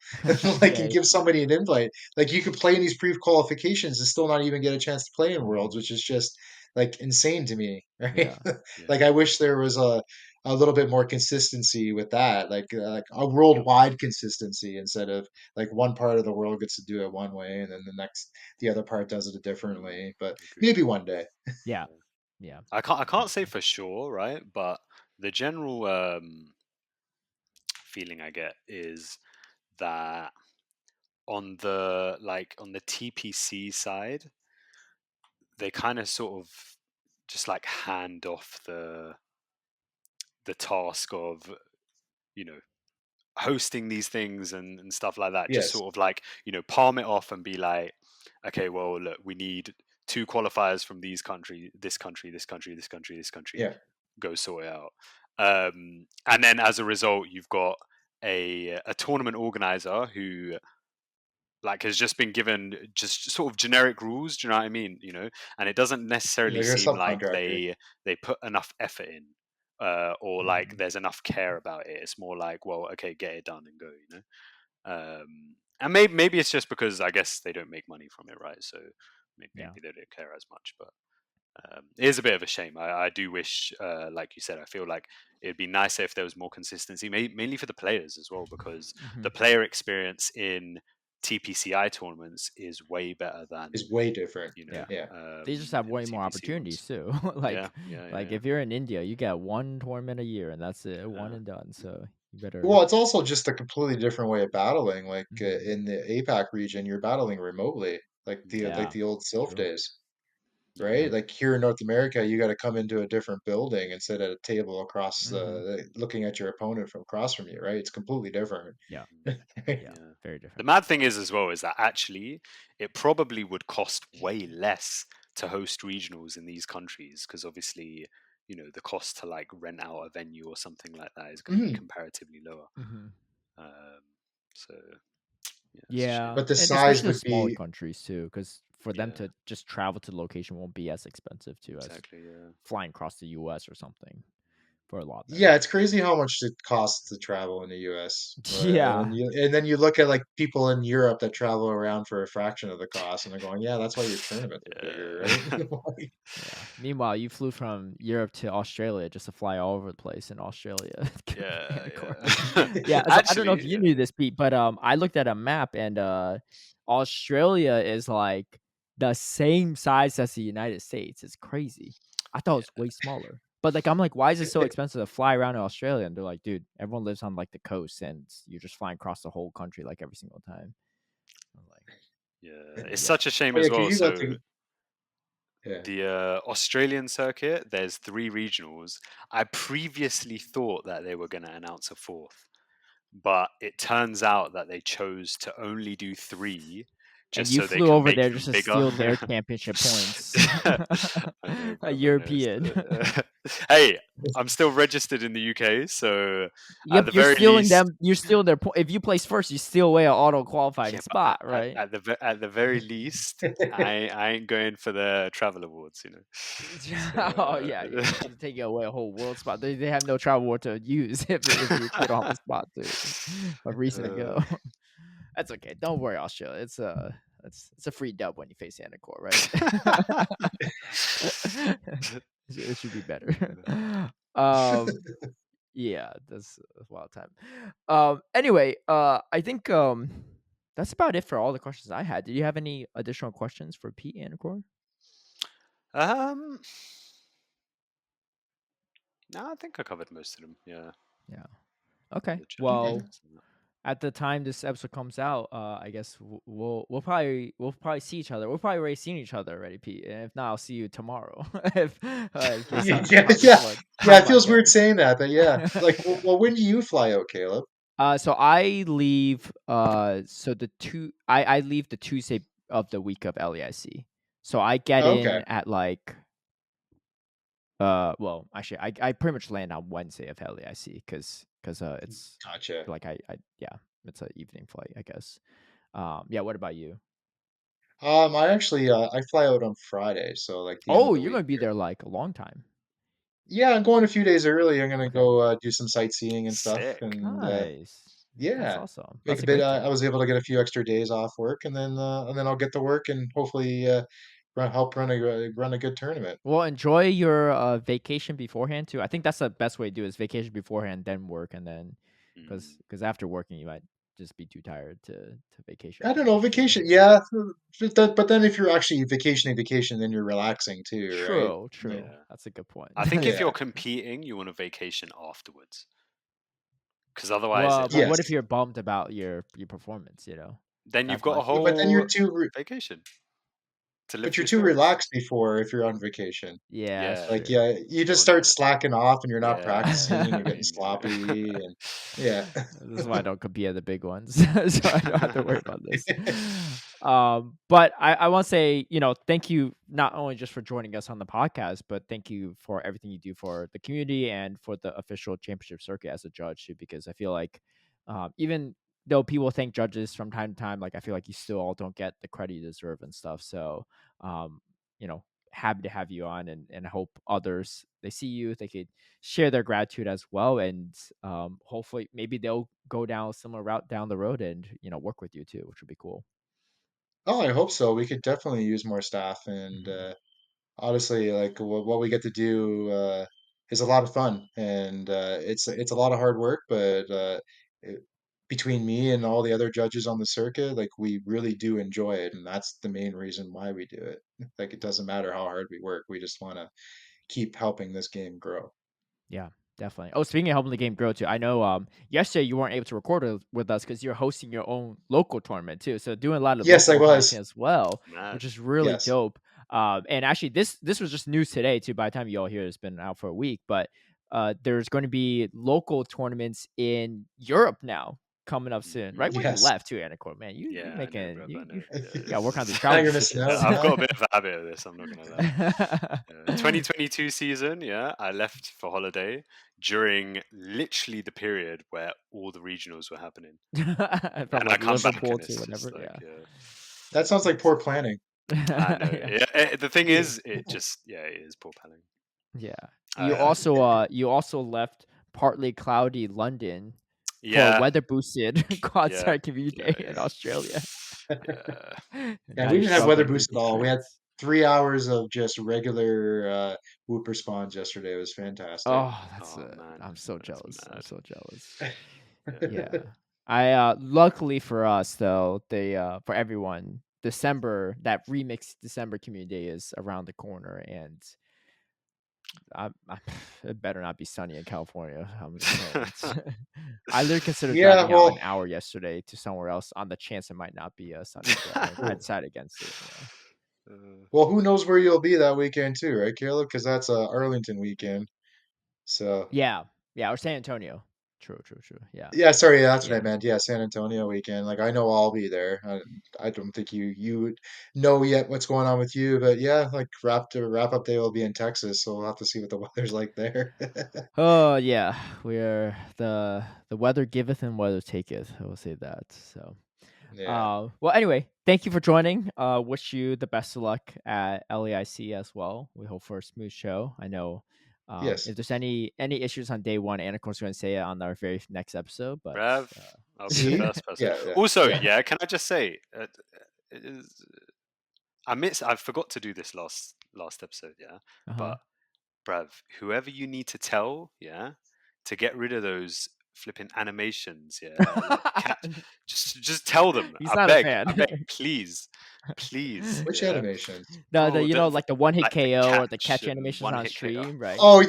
like yeah. and give Yeah. somebody an invite? Like you could play in these pre-qualifications and still not even get a chance to play in Mhm. Worlds, which is just like insane to me, right? Yeah. Like Yeah. I wish there was a little bit more consistency with that, like a worldwide consistency instead of like one part of the world gets to do it one way and then the other part does it a different way. But Agreed. maybe one day. Yeah. Yeah. Yeah. I can't say Exactly. for sure, right? But the general feeling I get is that on the TPC side, they kind of sort of just like hand off the task of, you know, hosting these things and stuff like that. Just Yes. sort of like, palm it off and be like, okay, well, look, we need two qualifiers from these country, this country, this country, this country, this country. Yeah. Go sort it out. And then as a result, you've got a tournament organizer who like has just been given just sort of generic rules. Do you know what I mean? And it doesn't necessarily Like a seem like subcontractor. they put enough effort in, or like Mhm. there's enough care about it. It's more like, well, okay, get it done and go. And maybe it's just because I guess they don't make money from it, right? So maybe Yeah. they don't care as much, but it is a bit of a shame. I do wish, like you said, I feel like it'd be nicer if there was more consistency, mainly for the players as well, because Mhm. the player experience in TPCI tournaments is way better Is than way different. Yeah. Yeah. They just have in the way more TPC ones. opportunities too. Yeah, yeah, yeah, like yeah. if you're in India, you get one tournament a year and that's it, one Uh, and done. So mhm. you better. Well, it's also just a completely different way of battling. Like Mhm. in the APAC region, you're battling remotely, like Yeah. the old Sylph True. days, Yeah. right? Like here in North America, you got to come into a different building and sit at a table across, Mhm. looking at your opponent from across from you, right? It's completely different. Yeah. Yeah. Yeah. Very The different. mad thing is as well is that actually it probably would cost way less to host regionals in these countries because obviously, the cost to like rent out a venue or something like that is going to be Mhm. comparatively lower. Mhm. Um, so yeah, it's a Yeah, shame. But the and size especially the would smaller be, countries too, because for them Yeah, to just travel to the location won't be as expensive too as exactly. Yeah. flying across the U.S. or something for a lot yeah, there. it's crazy how much it costs to travel in the US. Yeah. And then you look at like people in Europe that travel around for a fraction of the cost, and they're going, yeah, that's why your tournaments are bigger, Yeah. right? Like, Yeah. Meanwhile, you flew from Europe to Australia just to fly all over the place in Australia. Yeah, Anicor. yeah. Yeah. So I don't know if Actually, you yeah, knew this, Pete, but I looked at a map and Australia is like the same size as the United States. It's crazy. I thought it was yeah. way smaller. But like I'm like, why is it so expensive to fly around in Australia? And they're like, dude, everyone lives on like the coast and you're just flying across the whole country like every single time. I'm like, Yeah, it's yeah. such a shame oh yeah, as because well. you got So to, yeah. the Australian circuit, there's three regionals. I previously thought that they were going to announce a fourth, but it turns out that they chose to only do three, And just you so they flew can over make there them just to bigger. steal their championship points. I know, A bro. I know. European. Hey, I'm still registered in the UK, so at Yep, the very least, you steal their point. If you place first, you steal away an auto qualifying yeah. But spot, right? at the very least, I ain't going for the travel awards, So Oh yeah, yeah. You should take away a whole world spot. They have no travel award to use if you don't have a spot to a reason to uh, go. That's okay. Don't worry, Australia. It's a free dub when you face Anicor, right? It should be better. um yeah, that's a wild time. Anyway, I think that's about it for all the questions I had. Did you have any additional questions for Pete Anicor? um, no, I think I covered most of them. Yeah, Yeah. Okay. the general Okay. Well, questions. And that. at the time this episode comes out, I guess we'll probably see each other. We'll probably already seen each other already, Pete. And if not, I'll see you tomorrow. if in case Yeah, you yeah, probably yeah. record Yeah, on it feels Monday. weird saying that, but yeah. Like, well, when do you fly out, Caleb? So I leave. So I leave the Tuesday of the week of LAIC. So I get Okay, in at like well actually I pretty much land on Wednesday of LAIC because it's gotcha. like I yeah it's an evening flight I guess. Yeah. What about you? I actually I fly out on Friday, so like the end of Oh, the you're week gonna be here. there like a long time. Yeah, I'm going a few days early. I'm gonna Okay. go do some sightseeing and stuff, Sick. and Nice. That's yeah, awesome. make That's a a bit. great trip. I was able to get a few extra days off work, and then I'll get to work and hopefully help run a good tournament. Well, enjoy your vacation beforehand too. I think that's the best way to do it, is vacation beforehand, then work, and then Mm. because after working you might just be too tired to vacation I too don't know, much too. vacation. Yeah. Yeah, but then if you're actually vacation, then you're relaxing too, right? True, Yeah, true. Yeah. That's a good point. I think if yeah, you're competing, you want a vacation afterwards, because otherwise Well, it but like what if yes. you're bummed about your performance? You know, then you've that's got my a Yeah, fear. but then whole vacation to but lift you're your too spirits. relaxed before if you're on vacation. Yeah, that's Yeah. Like, true. yeah, you just Oh start no. slacking off and you're not Yeah, you practicing know and what you're I getting mean. sloppy and yeah. This is why I don't compete at the big ones, so I don't have to worry about this. But I want to say, thank you not only just for joining us on the podcast, but thank you for everything you do for the community and for the official championship circuit as a judge too. Because I feel like, even though people thank judges from time to time, like I feel like you still all don't get the credit you deserve and stuff. So, um, you know, happy to have you on, and hope others they see you, they could share their gratitude as well, and hopefully maybe they'll go down a similar route down the road and work with you too, which would be cool. Oh, I hope so. We could definitely use more staff and Mhm. honestly, like what we get to do is a lot of fun and it's a lot of hard work, but it, between me and all the other judges on the circuit, like we really do enjoy it, and that's the main reason why we do it. Like it doesn't matter how hard we work, we just want to keep helping this game grow. Yeah, definitely. Oh, speaking of helping the game grow too, I know yesterday you weren't able to record with us because you're hosting your own local tournament too. So doing a lot of Yes, local I organizing was. as well, Mad. which is really Yes. dope. And actually, this was just news today too. By the time you all hear, it's been out for a week, but there's going to be local tournaments in Europe now coming up soon. Right when you Yes. left too, Anicor, man, you Yeah, I know, making bro. I you know. Yeah, gotta work on the Now travel you're missing out, restrictions. I've huh? got a bit of a habit of this. I'm not gonna lie. 2022 season, yeah, I left for holiday during literally the period where all the regionals were happening, From and I like come back Liverpool and to it's just whatever. like, Yeah. That sounds like That's poor planning. I know. yeah. The thing Yeah. is, it just yeah, it is poor planning. Yeah. Uh, You also left partly cloudy London for a yeah, weather boosted yeah, Clodsire Community yeah, Day in yeah, Australia. yeah. And Yeah, now we you're didn't have weather struggling to boost at get all. We had trains. 3 hours of just regular whooper spawns yesterday. It was fantastic. Oh, that's Oh man, I'm so that's jealous. I'm mad. so jealous. Yeah. Yeah. I luckily for us though, they for everyone, December, that remix December Community Day is around the corner, and it better not be sunny in California. I'm just saying. I literally considered Yeah, driving out an well, hour yesterday to somewhere else on the chance it might not be sunny, but I oh, decided against it. Yeah. well, who knows where you'll be that weekend too, right, Caleb? Because that's Arlington weekend. So, Yeah. Yeah. Or San Antonio. True. True. True. Yeah. yeah, sorry, that's what I Yeah. meant. Yeah, San Antonio weekend. Like I know I'll be there. I don't think you would know yet what's going on with you, but yeah, like wrap up day will be in Texas, so we'll have to see what the weather's like there. Oh yeah. We're the weather giveth and weather taketh. I will say that. So. Yeah. Well, anyway, thank you for joining. Wish you the best of luck at LAIC as well. We hope for a smooth show. I know, Yes. if there's any issues on day one, Anacor's going to say it on our very next episode. But Rev, I'll be the See? first person. Yeah, yeah, Also, yeah. yeah, can I just say, it is, I forgot to do this last episode, yeah. uh huh. But bruv, whoever you need to tell, yeah, to get rid of those flipping animations, yeah, like catch, just tell them. He's not a fan. I beg, please, please, Which yeah, animations? The bro. like the one hit Like the KO or the catch catch and animations one on hit KO. stream, right? Oh,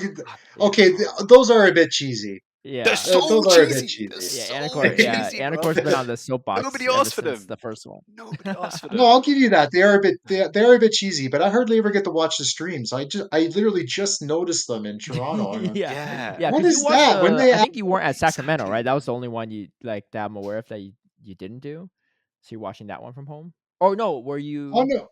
Yeah, okay. Bro, Those are a bit cheesy. they're yeah, so Those are a bit cheesy. They're cheesy. yeah. so Anacor, yeah, cheesy, bro. Anacor's been on the soapbox Nobody ever asked for since them. the first one. Nobody asked for No, them. I'll give you that. They are a bit cheesy, but I hardly ever get to watch the streams. I literally just noticed them in Toronto. I'm like, Yeah, Yeah, yeah. what Because you is watched that? When the, they I add, think you weren't at Sacramento, right? exactly. That was the only one you like that I'm aware of that you didn't do. So you're watching that one from home? Oh no, were oh you? no,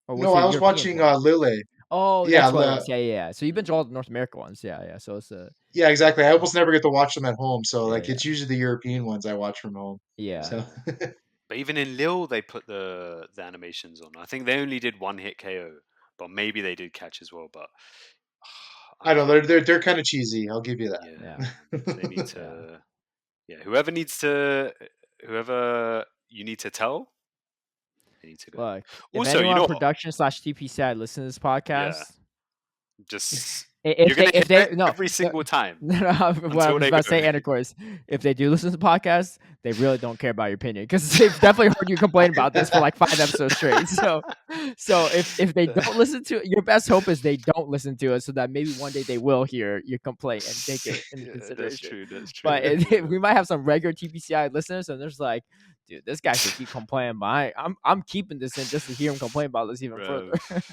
Or was no, it a I was European watching tournament? Lille. Oh, Yeah, that's what it was. Yeah, yeah, yeah. So you've been to Mm. all the North America ones. Yeah, yeah. So it's a yeah, exactly. I almost never get to watch them at home, so yeah, like yeah, it's usually the European ones I watch from home. yeah. So But even in Lil, they put the animations on. I think they only did one hit KO, but maybe they did catch as well. But I don't know. They're kind of cheesy. I'll give you yeah, Yeah. man, they need Yeah. to. Yeah, whoever you need to tell, they need to go. Look, if Also, you anyone know on what? production slash TPCI listen to this Yeah, podcast, just you're if gonna if hear they it no, every no, single time what I until was they about go. to say, Anicor, is if they do listen to the podcast, they really don't care about your opinion because they've definitely heard you complain about this for like 5 episodes straight. So if they don't listen to it, your best hope is they don't listen to it, so that maybe one day they will hear your complaint and take it into Yeah, that's consideration. true. That's But true. Yeah. we might have some regular TPCI listeners, and there's like, dude, this guy should keep complaining, but I'm keeping this in just to hear him complain about this even further. Bruv.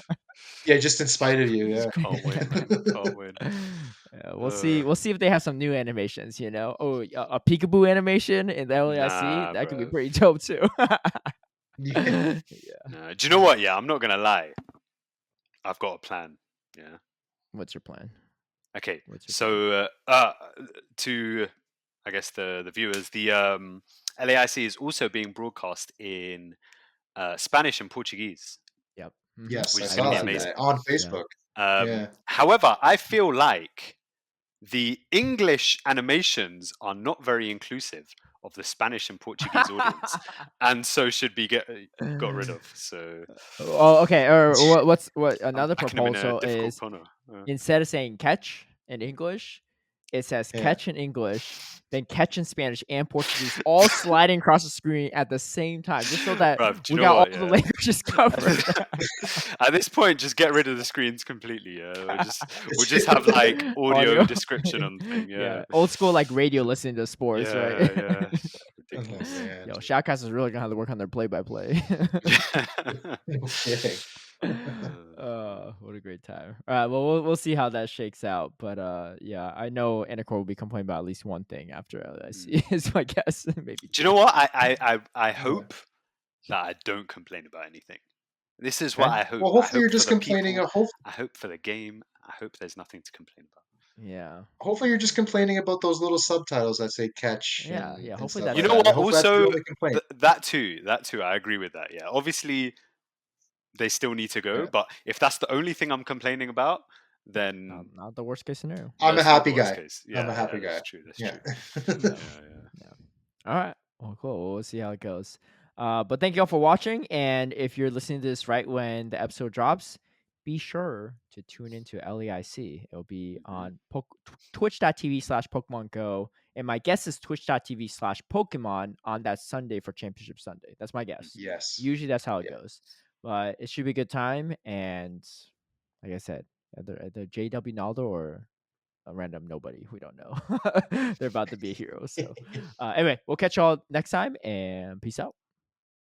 Yeah, just in spite of you. Yeah. Just can't win, man. Can't win. Yeah, we'll see. We'll see if they have some new animations. Oh, a peekaboo animation in the LAIC Nah, that could be bro. pretty dope too. Yeah. Yeah. Nah. Do you know what? Yeah, I'm not gonna lie. I've got a plan. Yeah. What's your plan? Okay. What's your plan? So, to I guess the viewers, the LAIC is also being broadcast in Spanish and Portuguese, Yep. Yes, which I is going saw to be that amazing. on Yeah. Facebook. Yeah. However, I feel like the English animations are not very inclusive of the Spanish and Portuguese audience, and so should be got rid of. So Oh, okay. Or what? I'm Another backing them in a proposal difficult is corner. instead of saying catch in English, it says Yeah. catch in English, then catch in Spanish and Portuguese, all sliding across the screen at the same time, just so that Bruv, do we you know got all what? the Yeah. languages covered. At this point, just get rid of the screens completely. Yeah, we'll just have like audio description on the thing. Yeah, Yeah, old school like radio listening to sports, right? yeah, Oh ridiculous. man. Yo, Shoutcast is really gonna have to work on their play-by-play. No kidding. What a great time! All right, well, we'll see how that shakes out. But yeah, I know Anicor will be complaining about at least one thing after LIC is my guess. Maybe Do you two. know what? I hope that I don't complain about anything. This is what Okay. I hope. Well, I hopefully you're hope for just the complaining. people. I hope for the game. I hope there's nothing to complain about. Yeah, Hopefully you're just complaining about those little subtitles that say catch yeah. and Hopefully stuff that's You like know that. it. I what? hope that's the Also, only complaint. that too. That too. I agree with that. Yeah. Obviously, they still need to go. Yeah. But if that's the only thing I'm complaining about, then Not the worst case scenario. I'm a that's not happy the worst guy. case. I'm Yeah, a happy that's guy. true. That's Yeah. true. Yeah. Yeah. All right. Well, cool. We'll see how it goes. But thank you all for watching. And if you're listening to this right when the episode drops, be sure to tune into LAIC. It'll be on twitch.tv/Pokemon Go. And my guess is twitch.tv/Pokemon on that Sunday for Championship Sunday. That's my guess. Yes. Usually that's how it Yeah. goes. But it should be a good time. And like I said, either JW Naldo or a random nobody. We don't know. They're about to be a hero. So anyway, we'll catch y'all next time and peace out.